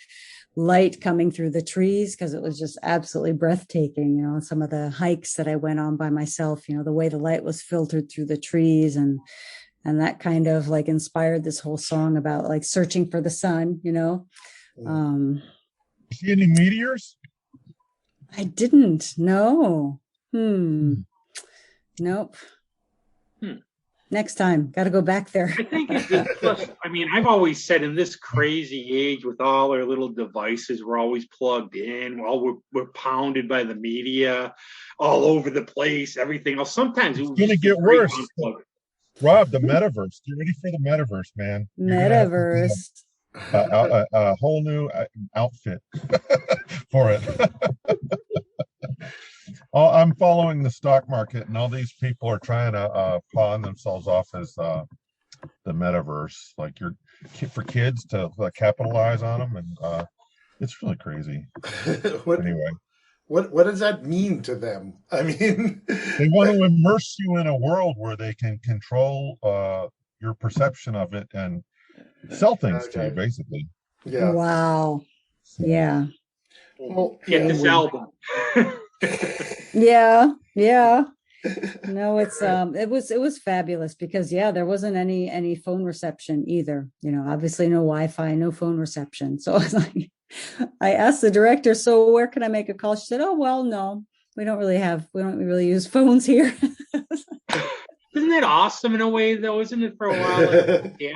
light coming through the trees because it was just absolutely breathtaking. Some of the hikes that I went on by myself, the way the light was filtered through the trees and that kind of like inspired this whole song about like searching for the sun, See any meteors? I didn't. No. Nope. Next time, got to go back there. I think it's just plus, I've always said in this crazy age with all our little devices, we're always plugged in. We're pounded by the media all over the place, everything else. Sometimes it's going to get worse. Rob, the metaverse. Get ready for the metaverse, man. Metaverse. A whole new outfit for it. I'm following the stock market, and all these people are trying to pawn themselves off as the metaverse, like you're for kids to capitalize on them, and it's really crazy. Anyway, what does that mean to them? They want to immerse you in a world where they can control your perception of it and sell things to you, basically. Yeah. Wow. Yeah. Well, get this album. Yeah. No, it was fabulous because there wasn't any phone reception either. Obviously no Wi-Fi, no phone reception. So I was like, I asked the director, so where can I make a call? She said, oh, well, no, we don't really use phones here. Isn't that awesome in a way though? Isn't it for a while? Like, you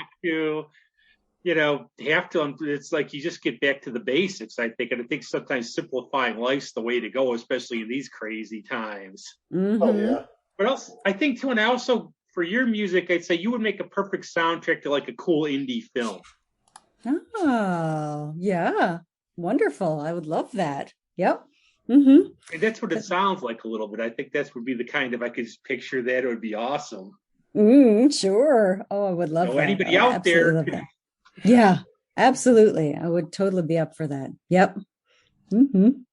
have to, it's like you just get back to the basics, I think. And I think sometimes simplifying life's the way to go, especially in these crazy times. Oh, yeah. But else, I think too, and I also, for your music, I'd say you would make a perfect soundtrack to like a cool indie film. Oh, yeah. Wonderful. I would love that. Yep. And that's what it sounds like a little bit. I think that would be the kind of, I could just picture that. It would be awesome. Sure. Oh, I would love that. Anybody out there? Yeah, absolutely. I would totally be up for that. Yep. And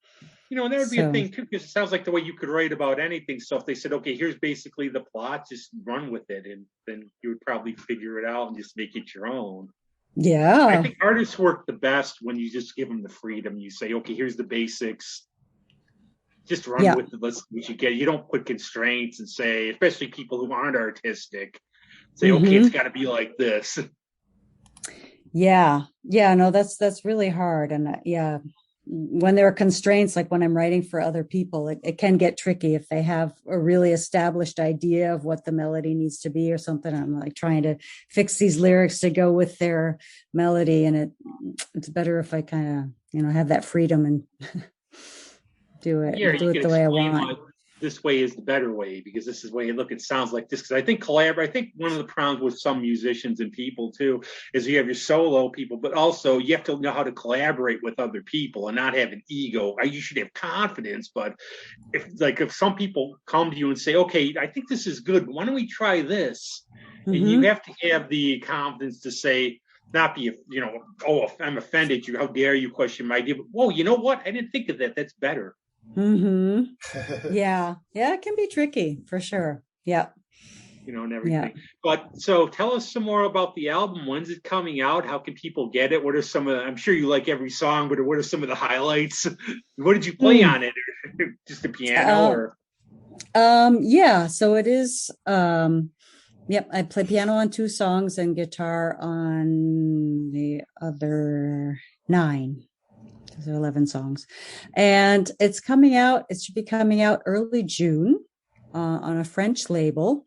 that would be a thing too, because it sounds like the way you could write about anything. So if they said, okay, here's basically the plot, just run with it. And then you would probably figure it out and just make it your own. Yeah. I think artists work the best when you just give them the freedom. You say, okay, here's the basics. Just run with it. Let's see what you get. You don't put constraints and say, especially people who aren't artistic, say, okay, it's got to be like this. Yeah. No, that's really hard. And when there are constraints, like when I'm writing for other people, it can get tricky if they have a really established idea of what the melody needs to be or something. I'm like trying to fix these lyrics to go with their melody. And it's better if I kind of, have that freedom and do it the way I want. This way is the better way because this is the way it sounds like this. Because I think I think one of the problems with some musicians and people too is you have your solo people, but also you have to know how to collaborate with other people and not have an ego. You should have confidence, but if some people come to you and say, okay, I think this is good, but why don't we try this? And you have to have the confidence to say, not be, oh, I'm offended you. How dare you question my idea? But, whoa, you know what? I didn't think of that. That's better. Yeah, it can be tricky for sure. Yeah. and everything. But so tell us some more about the album. When's it coming out? How can people get it? What are some of I'm sure you like every song, but what are some of the highlights? What did you play on it? Just the piano or? Yeah, so it is, yep, I play piano on 2 songs and guitar on the other 9. There are 11 songs. And it's coming out, it should be coming out early June on a French label.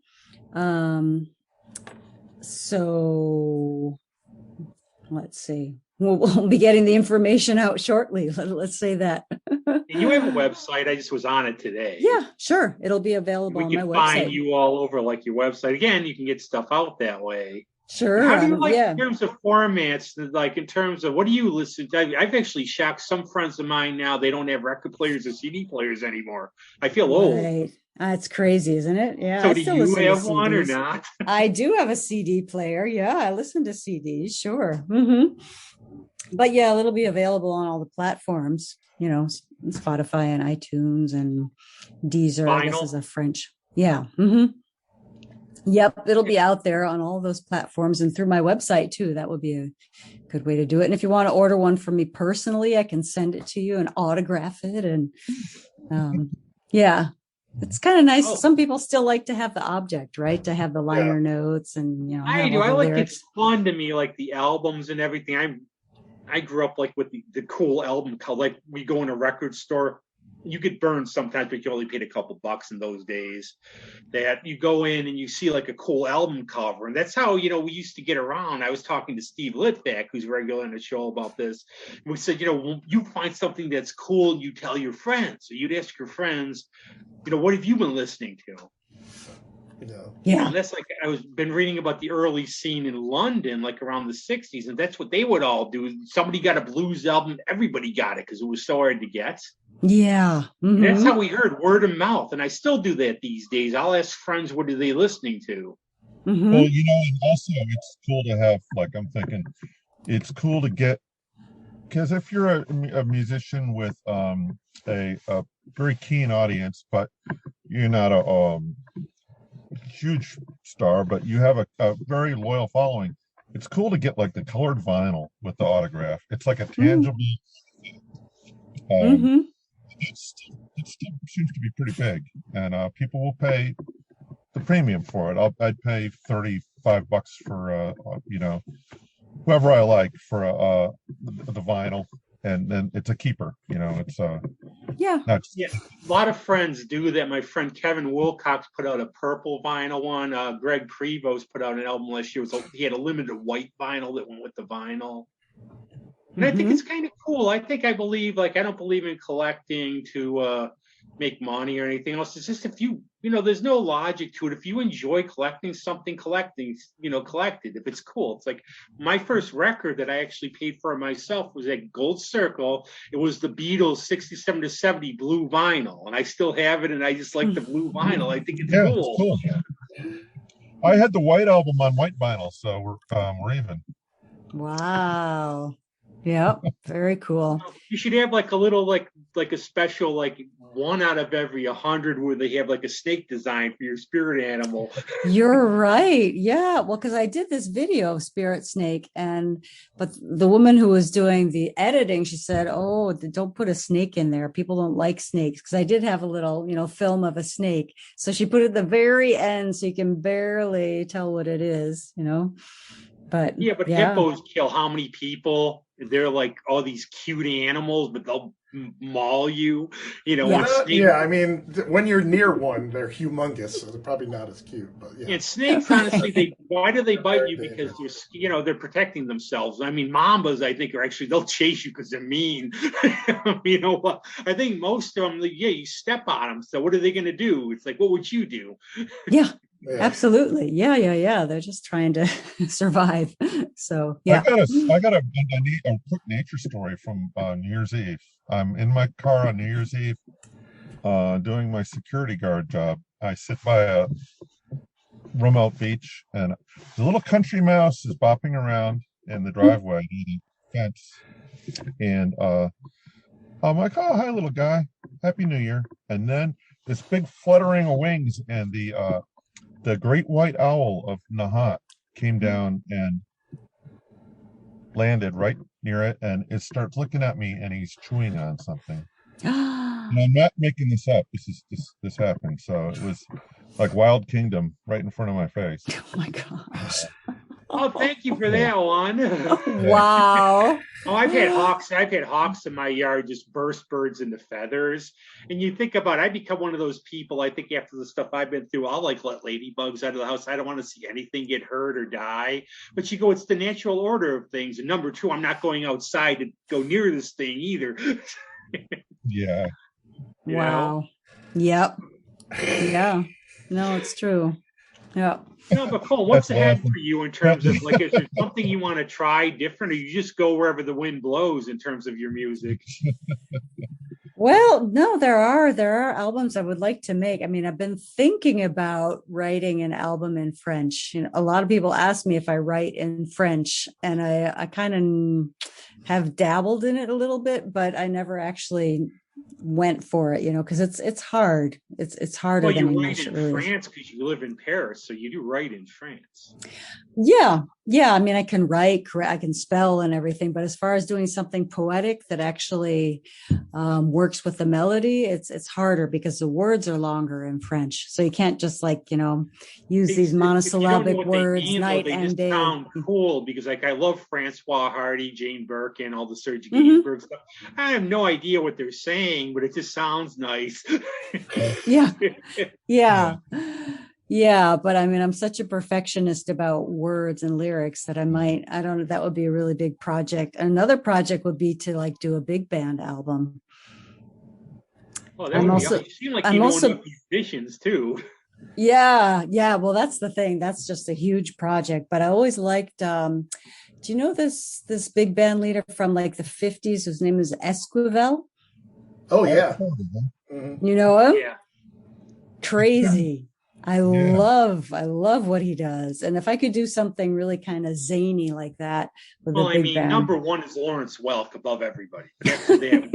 So let's see. We'll be getting the information out shortly. Let's say that. You have a website. I just was on it today. Yeah, sure. It'll be available on my website. We can find you all over like your website. Again, you can get stuff out that way. Sure. How do you like in terms of formats? Like in terms of what do you listen to? I've actually shocked some friends of mine now. They don't have record players or CD players anymore. I feel old. Right. It's crazy, isn't it? Yeah. So do you have one or not? I do have a CD player. Yeah, I listen to CDs. Sure. Mm-hmm. But yeah, it'll be available on all the platforms. Spotify and iTunes and Deezer. Vinyl? I guess is a French. Yeah. Mm-hmm. Yep, it'll be out there on all those platforms and through my website too. That would be a good way to do it. And if you want to order one from me personally, I can send it to you and autograph it. And yeah, it's kind of nice. Oh. Some people still like to have the object, right? To have the liner notes and I do. I like lyrics. It's fun to me, like the albums and everything. I grew up like with the cool album cover. Like we go in a record store. You get burned sometimes, but you only paid a couple bucks in those days. That you go in and you see like a cool album cover, and that's how we used to get around. I was talking to Steve Litvak, who's regular on the show, about this. And we said, you find something that's cool, you tell your friends. So you'd ask your friends, what have you been listening to? Yeah. And that's like I was been reading about the early scene in London, like around the 60s, and that's what they would all do. Somebody got a blues album, everybody got it because it was so hard to get. Yeah. Mm-hmm. That's how we heard, word of mouth. And I still do that these days. I'll ask friends, what are they listening to? Mm-hmm. Well, and also it's cool to have, like, I'm thinking, it's cool to get, because if you're a musician with a very keen audience, but you're not a huge star, but you have a very loyal following, it's cool to get like the colored vinyl with the autograph. It's like a tangible it still seems to be pretty big, and people will pay the premium for it. I'd pay $35 for whoever I like for the vinyl, and then it's a keeper. It's yeah. A lot of friends do that. My friend Kevin Wilcox put out a purple vinyl one. Greg Prevost put out an album last year. He had a limited white vinyl that went with the vinyl. And I think it's kind of cool. I believe, I don't believe in collecting to make money or anything else. It's just if you, there's no logic to it. If you enjoy collecting something, collect it. If it's cool. It's like my first record that I actually paid for myself was at Gold Circle. It was the Beatles 67 to 70 blue vinyl. And I still have it. And I just like the blue vinyl. I think it's cool. It's cool. I had the white album on white vinyl. So we're even. Wow. Yeah, very cool. You should have like a little like a special like 1 out of every 100 where they have like a snake design for your spirit animal. You're right. Yeah. Well, because I did this video of Spirit Snake, but the woman who was doing the editing, she said, "Oh, don't put a snake in there. People don't like snakes." Because I did have a little, film of a snake. So she put it at the very end, so you can barely tell what it is, But hippos kill how many people? They're like all these cute animals, but they'll maul you. I mean, when you're near one, they're humongous, so they're probably not as cute. But yeah. And snakes, honestly, why do they bite you? Because they're protecting themselves. I mean, mambas, I think, they'll chase you because they're mean. I think most of them, you step on them. So what are they going to do? It's like, what would you do? Yeah. Yeah. Absolutely. Yeah. They're just trying to survive. So, yeah. I got a quick nature story from New Year's Eve. I'm in my car on New Year's Eve doing my security guard job. I sit by a remote beach, and the little country mouse is bopping around in the driveway eating fence. And I'm like, "Oh, hi, little guy. Happy New Year." And then this big fluttering of wings, and the the great white owl of Nahat came down and landed right near it, and it starts looking at me, and he's chewing on something. And I'm not making this up. This happened. So it was like Wild Kingdom right in front of my face. Oh my gosh. Oh, thank you for that one. Wow. Oh, I've had hawks in my yard just burst birds into feathers. And you think about it, I become one of those people, I think after the stuff I've been through, I'll like let ladybugs out of the house. I don't want to see anything get hurt or die. But you go, it's the natural order of things. And number two, I'm not going outside to go near this thing either. Yeah. Wow. Yep. Yeah. No, it's true. Yeah. No, but Cole, what's ahead for you in terms of like, is there something you want to try different, or you just go wherever the wind blows in terms of your music? Well, no, there are albums I would like to make. I mean, I've been thinking about writing an album in French. You know, a lot of people ask me if I write in French, and I kind of have dabbled in it a little bit, but I never actually went for it, you know, because it's hard. It's harder Well, than you I write in really. France because you live in Paris, so you do write in France. Yeah. I mean, I can write, I can spell and everything, but as far as doing something poetic that actually works with the melody, it's harder because the words are longer in French. So you can't just like, you know, use these monosyllabic words mean, night they and just day. sound cool because like I love Francois Hardy, Jane Birkin, all the Serge Gainsbourg stuff. I have no idea what they're saying, but it just sounds nice. Yeah, but I mean, I'm such a perfectionist about words and lyrics that I don't know, that would be a really big project. Another project would be to like do a big band album. Well, that would be awesome. You seem like you know enough musicians too. Yeah. Well, that's the thing. That's just a huge project. But I always liked, do you know this big band leader from like the 50s whose name is Esquivel? Oh, yeah. You know him? Yeah. Crazy. I love what he does. And if I could do something really kind of zany like that with a big band. Number one is Lawrence Welk above everybody. That's the damn.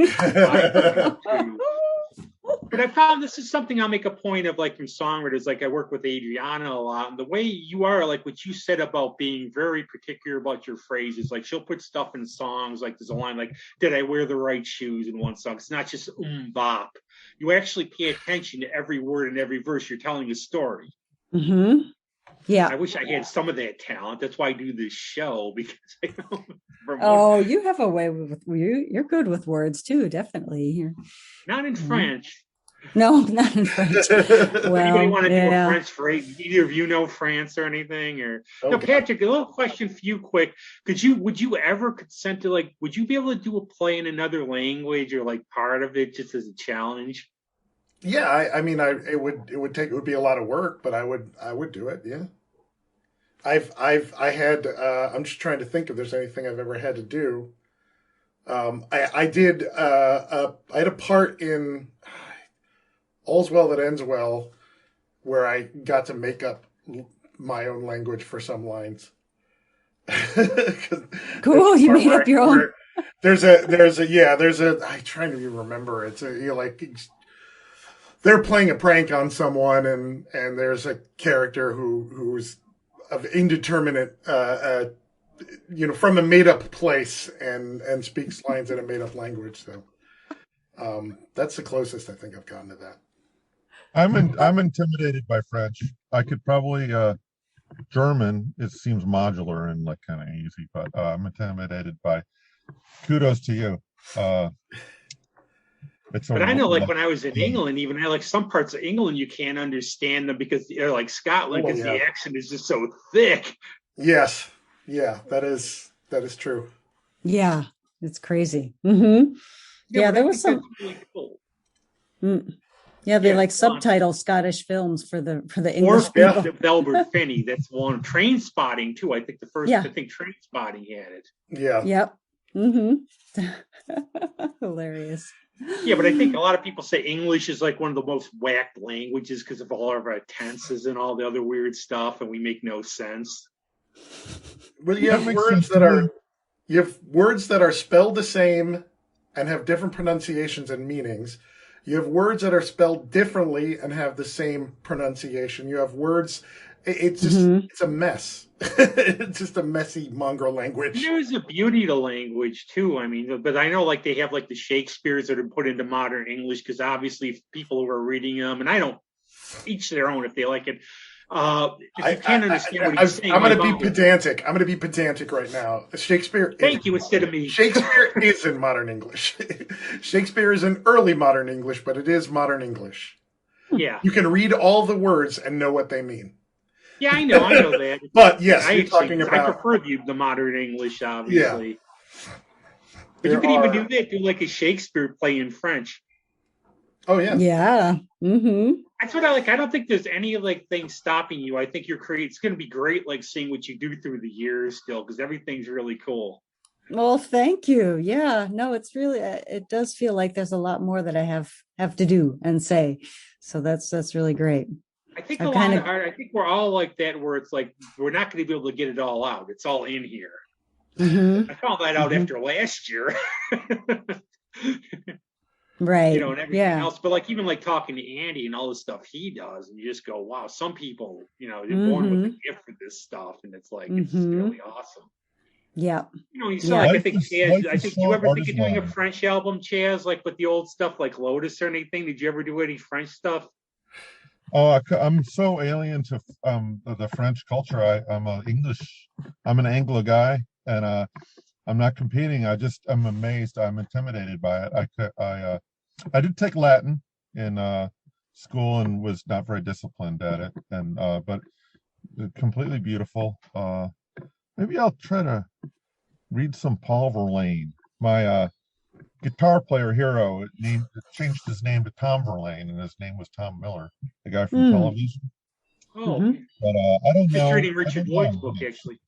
But I found this is something I'll make a point of, like from songwriters, like I work with Adriana a lot, and the way you are, like what you said about being very particular about your phrases, like she'll put stuff in songs, like there's a line like, did I wear the right shoes in one song? It's not just bop. You actually pay attention to every word and every verse. You're telling a story. Mm-hmm. Yeah. I wish I had some of that talent. That's why I do this show, because I know. Oh, you have a way with you. You're good with words too, definitely. Not in French. No, not in French. Well, anybody want to do a French phrase? Either of you know France or anything? Or no, Patrick, a little question for you, quick. Would you ever consent to would you be able to do a play in another language or like part of it just as a challenge? Yeah, I mean, it would be a lot of work, but I would do it. Yeah. I'm just trying to think if there's anything I've ever had to do. I had a part in All's Well That Ends Well, where I got to make up my own language for some lines. Cool, you made up your own. I'm trying to remember. They're playing a prank on someone, and there's a character who's of indeterminate, from a made up place and speaks lines in a made up language. So that's the closest I think I've gotten to that. I'm intimidated by French. I could probably German. It seems modular and like kind of easy, but I'm intimidated by. Kudos to you. But I know, like when I was in England, even I like some parts of England you can't understand them because like Scotland, because the accent is just so thick. Yes, yeah, that is true. Yeah, it's crazy. Mm-hmm. Yeah, there was some. Really cool. Yeah, they like subtitle Scottish films for the English people. Velbert Finney, that's one. Train Spotting too. I think the first. I think Train Spotting had it. Yeah. Yep. Mm-hmm. Hilarious. Yeah, but I think a lot of people say English is like one of the most whacked languages because of all of our tenses and all the other weird stuff, and we make no sense. Well, you have words that are spelled the same and have different pronunciations and meanings. You have words that are spelled differently and have the same pronunciation. You have words. It's just it's a mess. It's just a messy mongrel language. There's a beauty to language too. I mean, but I know like they have like the Shakespeare's that are put into modern English because obviously people who are reading them, and I don't, each their own if they like it. If you can't understand what he's saying, I'm going to be pedantic. I'm going to be pedantic right now. Shakespeare. Thank you instead of me. Shakespeare is in modern English. Shakespeare is in early modern English, but it is modern English. Yeah. You can read all the words and know what they mean. Yeah, I know that. But yes, I prefer the modern English, obviously. Yeah. But you can even do that, do like a Shakespeare play in French. Oh yeah. Yeah. Mm-hmm. That's what I like. I don't think there's any like thing stopping you. I think it's going to be great, like seeing what you do through the years still, because everything's really cool. Well, thank you. Yeah, no, it's really, it does feel like there's a lot more that I have to do and say. So that's really great. I think I think we're all like that, where it's like we're not going to be able to get it all out. It's all in here. Mm-hmm. I found that out after last year. Right. And everything else. But like even like talking to Andy and all the stuff he does, and you just go, wow, some people, they're born with a gift for this stuff, and it's like it's really awesome. Yeah. You saw like I think Chaz, did you ever think of doing a French album, Chaz, like with the old stuff like Lotus or anything? Did you ever do any French stuff? Oh, I'm so alien to the French culture. I'm an Anglo guy, and I'm not competing. I'm amazed. I'm intimidated by it. I did take Latin in school and was not very disciplined at it, and but completely beautiful. Maybe I'll try to read some Paul Verlaine. My guitar player hero changed his name to Tom Verlaine, and his name was Tom Miller, the guy from television. Oh, but I don't know. Just reading Richard Lloyd's book, actually.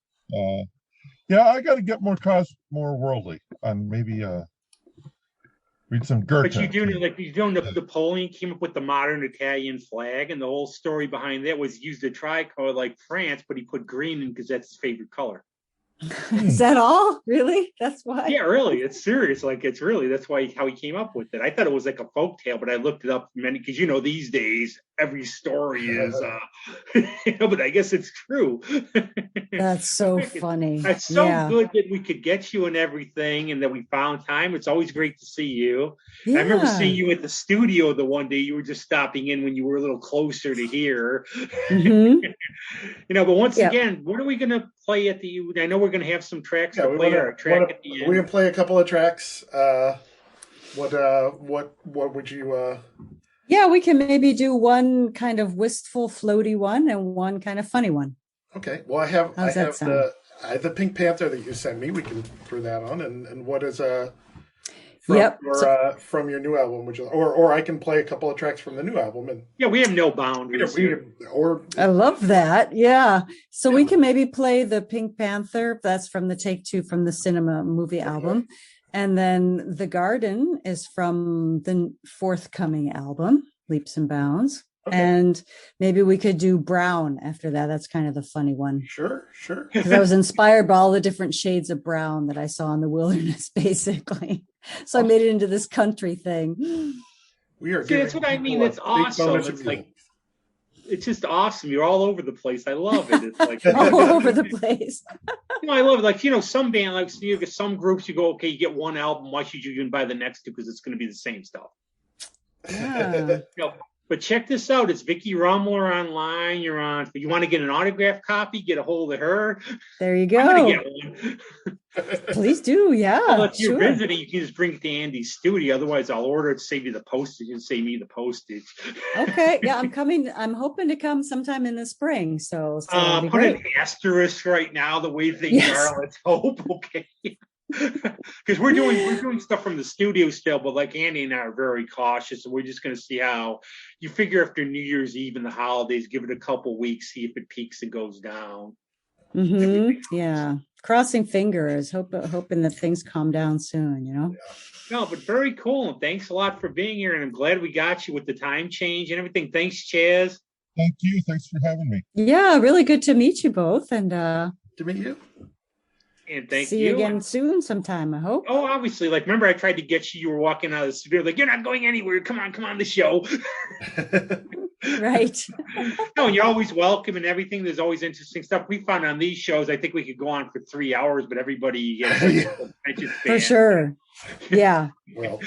Yeah, I got to get more worldly, and maybe read some Goethe. But you do know Napoleon came up with the modern Italian flag, and the whole story behind that was he used a tricolor like France, but he put green in because that's his favorite color. Is that all? Really? That's why? Yeah, really. It's serious. Like that's why how he came up with it. I thought it was like a folk tale, but I looked it up because these days every story is but I guess it's true. That's so funny. It's so good that we could get you and everything, and that we found time. It's always great to see you. Yeah. I remember seeing you at the studio the one day. You were just stopping in when you were a little closer to here. But once again, what are we going to play at the? I know we're going to have some tracks to play. At the end. We're going to play a couple of tracks. What would you? Yeah, we can maybe do one kind of wistful, floaty one, and one kind of funny one. Okay. Well, I have the Pink Panther that you sent me. We can throw that on. And what is from your new album? Or I can play a couple of tracks from the new album. And we have no boundaries. I love that. Yeah. So we can maybe play the Pink Panther. That's from the Take Two from the Cinema movie album. And then The Garden is from the forthcoming album, Leaps and Bounds. Okay. And maybe we could do Brown after that. That's kind of the funny one. Sure. Because I was inspired by all the different shades of brown that I saw in the wilderness, basically. So I made it into this country thing. That's what I mean. It's awesome. It's just awesome. You're all over the place. I love it. It's like all over the place. I love it. Like, some band, like you get some groups, you go, okay, you get one album. Why should you even buy the next two? Because it's going to be the same stuff. Yeah. But check this out. It's Vicki Rummler online. You're on. If you want to get an autograph copy, get a hold of her. There you go. I'm going to get one. Please do. Yeah. Well, if you're visiting, you can just bring it to Andy's studio. Otherwise, I'll order it, save you the postage, and save me the postage. Okay. Yeah, I'm coming. I'm hoping to come sometime in the spring. So put an asterisk right now, the way things are. Let's hope. Okay. Because we're doing stuff from the studio still, but like Andy and I are very cautious, and we're just going to see how you figure after New Year's Eve and the holidays. Give it a couple weeks, see if it peaks and goes down. Yeah, crossing fingers, hoping that things calm down soon. No, but very cool, and thanks a lot for being here, and I'm glad we got you with the time change and everything. Thanks, Chaz. Thank you. Thanks for having me. Yeah, really good to meet you both, and to meet you. And thank See you again soon sometime, I hope. Oh, obviously. Like, remember I tried to get you were walking out of the studio, like, you're not going anywhere. Come on the show. Right. No, and you're always welcome and everything. There's always interesting stuff. We found on these shows, I think we could go on for 3 hours, but everybody gets attention span. For sure. Yeah. Well,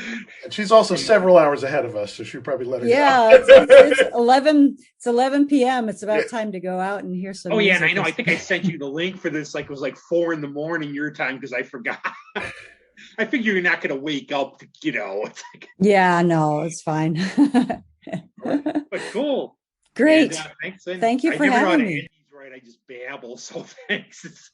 and she's also several hours ahead of us, so she'll probably let her go. It's 11 p.m. It's about time to go out and hear some music. Yeah, and I know. I think I sent you the link for this. Like, it was like 4 a.m. your time because I forgot. I figure you're not going to wake up, you know. It's like, yeah, no, it's fine. But cool. Great. And, thanks. And thank you for having me. Andy's right. I just babble. So thanks.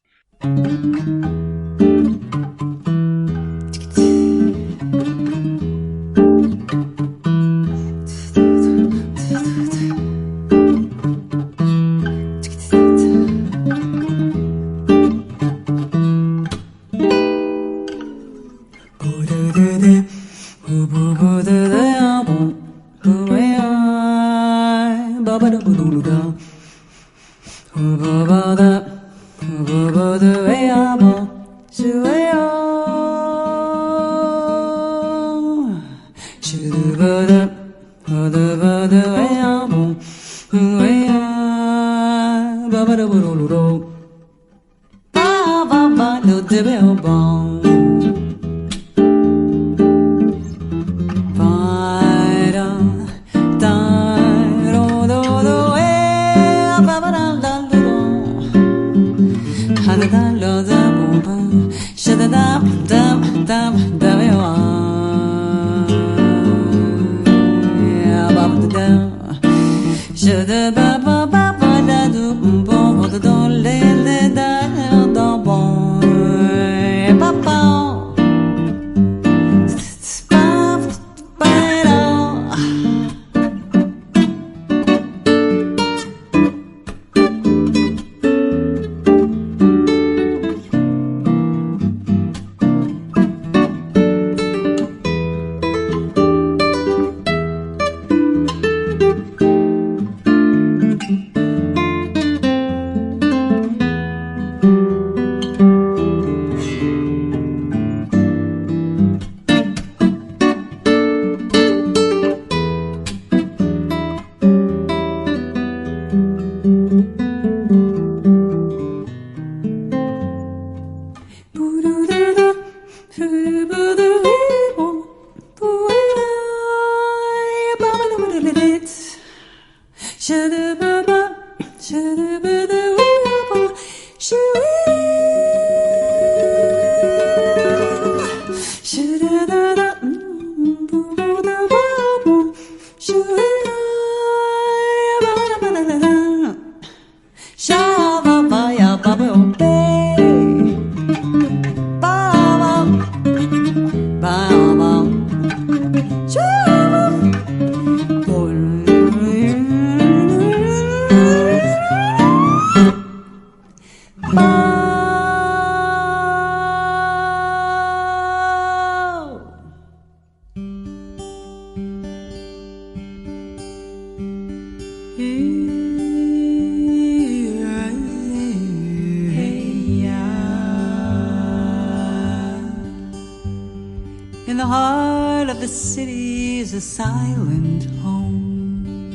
In the heart of the city is a silent home.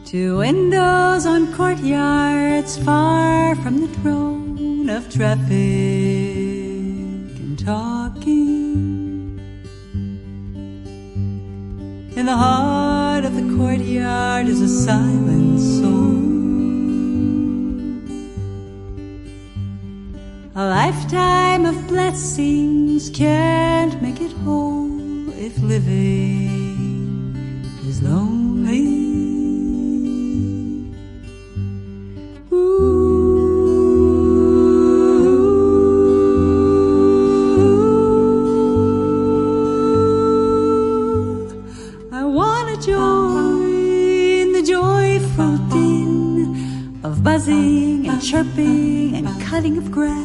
2 windows on courtyards far from the drone of traffic and talking. In the heart of the courtyard is a silent soul. A lifetime of blessings can't make it whole if living is lonely. Ooh, I wanna join the joyful din of buzzing and chirping and cutting of grass.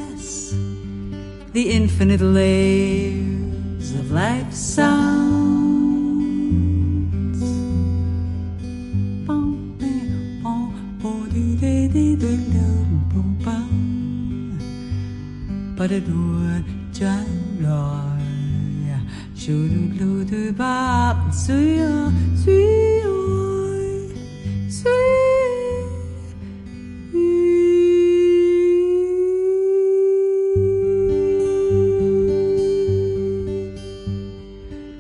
The infinite layers of life's sounds. Boom, boom, boom, boom, ba-da-doo, July. Shoo-doo-doo-doo-bop, sweet, sweet, sweet.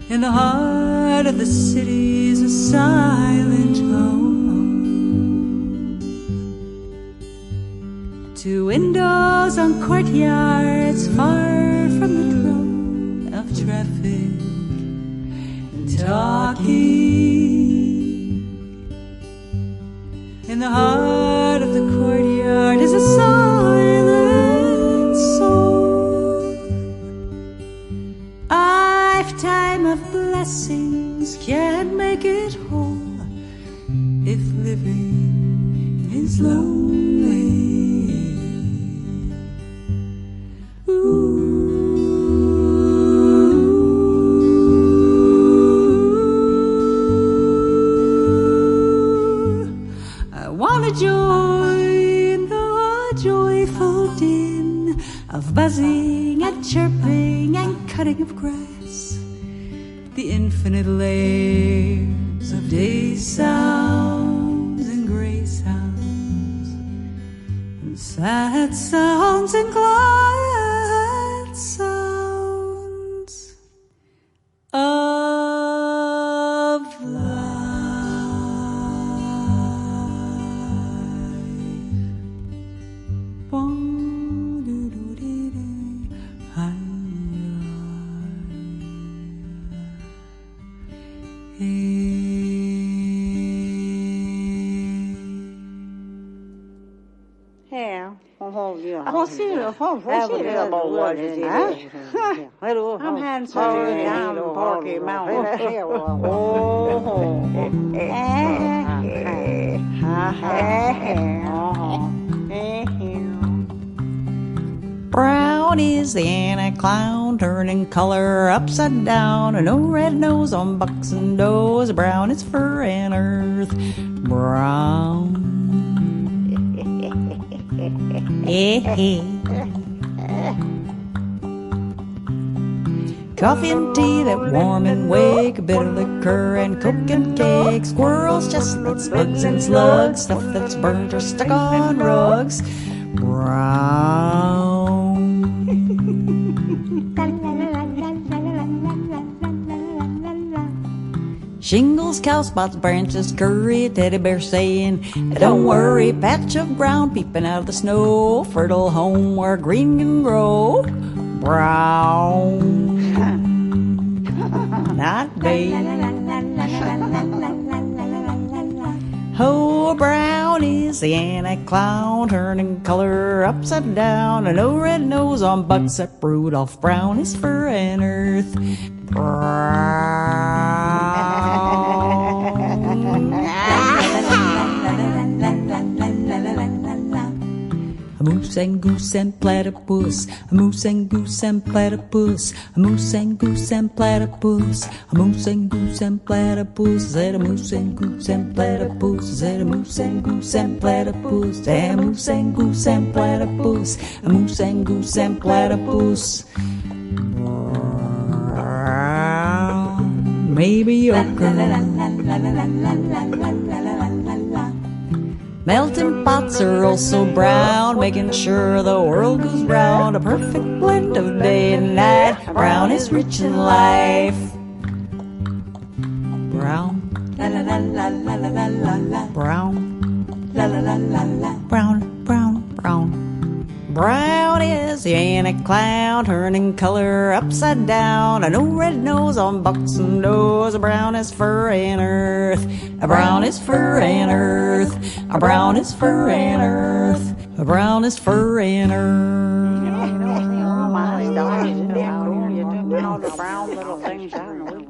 In the heart of the city's a silent home. Two windows on courtyards far from the drone of traffic and talking. In the heart of the courtyard is a silent song. Lifetime of blessings can't make it whole if living is lonely. I want to join the joyful din of buzzing and chirping and cutting of grass, the infinite layers of day sounds and gray sounds, and sad sounds and glad sounds of life. I'm handsome down Porky Mountain. Brown is the anti-clown, turning color upside down. A no red nose on bucks and does. Brown is fur and earth. Brown. Coffee and tea that warm and wake, a bit of liquor and coke and cake, squirrels, chestnuts, bugs and slugs, stuff that's burnt or stuck on rugs. Brown. Shingles, cow spots, branches, curry, teddy bear saying, don't worry, patch of ground peeping out of the snow, fertile home where green can grow. Brown. Not big. Oh, brown is the anti-clown, turning color upside down. A no red nose on bucks up Rudolph. Brown is fur and earth. A moose and goose and platypus, a moose and goose and platypus, a moose and goose and platypus, a moose and goose and platypus, said a moose and goose and platypus, said a moose and goose and platypus, a moose and goose and platypus, a moose and goose and platypus. Maybe ochre. Melting pots are also brown, making sure the world goes round. A perfect blend of day and night. Brown is rich in life. Brown. La la la la la la la la. Brown. La la la la la. Brown, brown, brown. Brown is the anti-clown, turning color upside down. A no red nose on bucks and does. A brown is fur and earth. A brown is fur and earth. A brown is fur and earth. A brown is fur and earth. Oh my stars, you took all the brown little things out.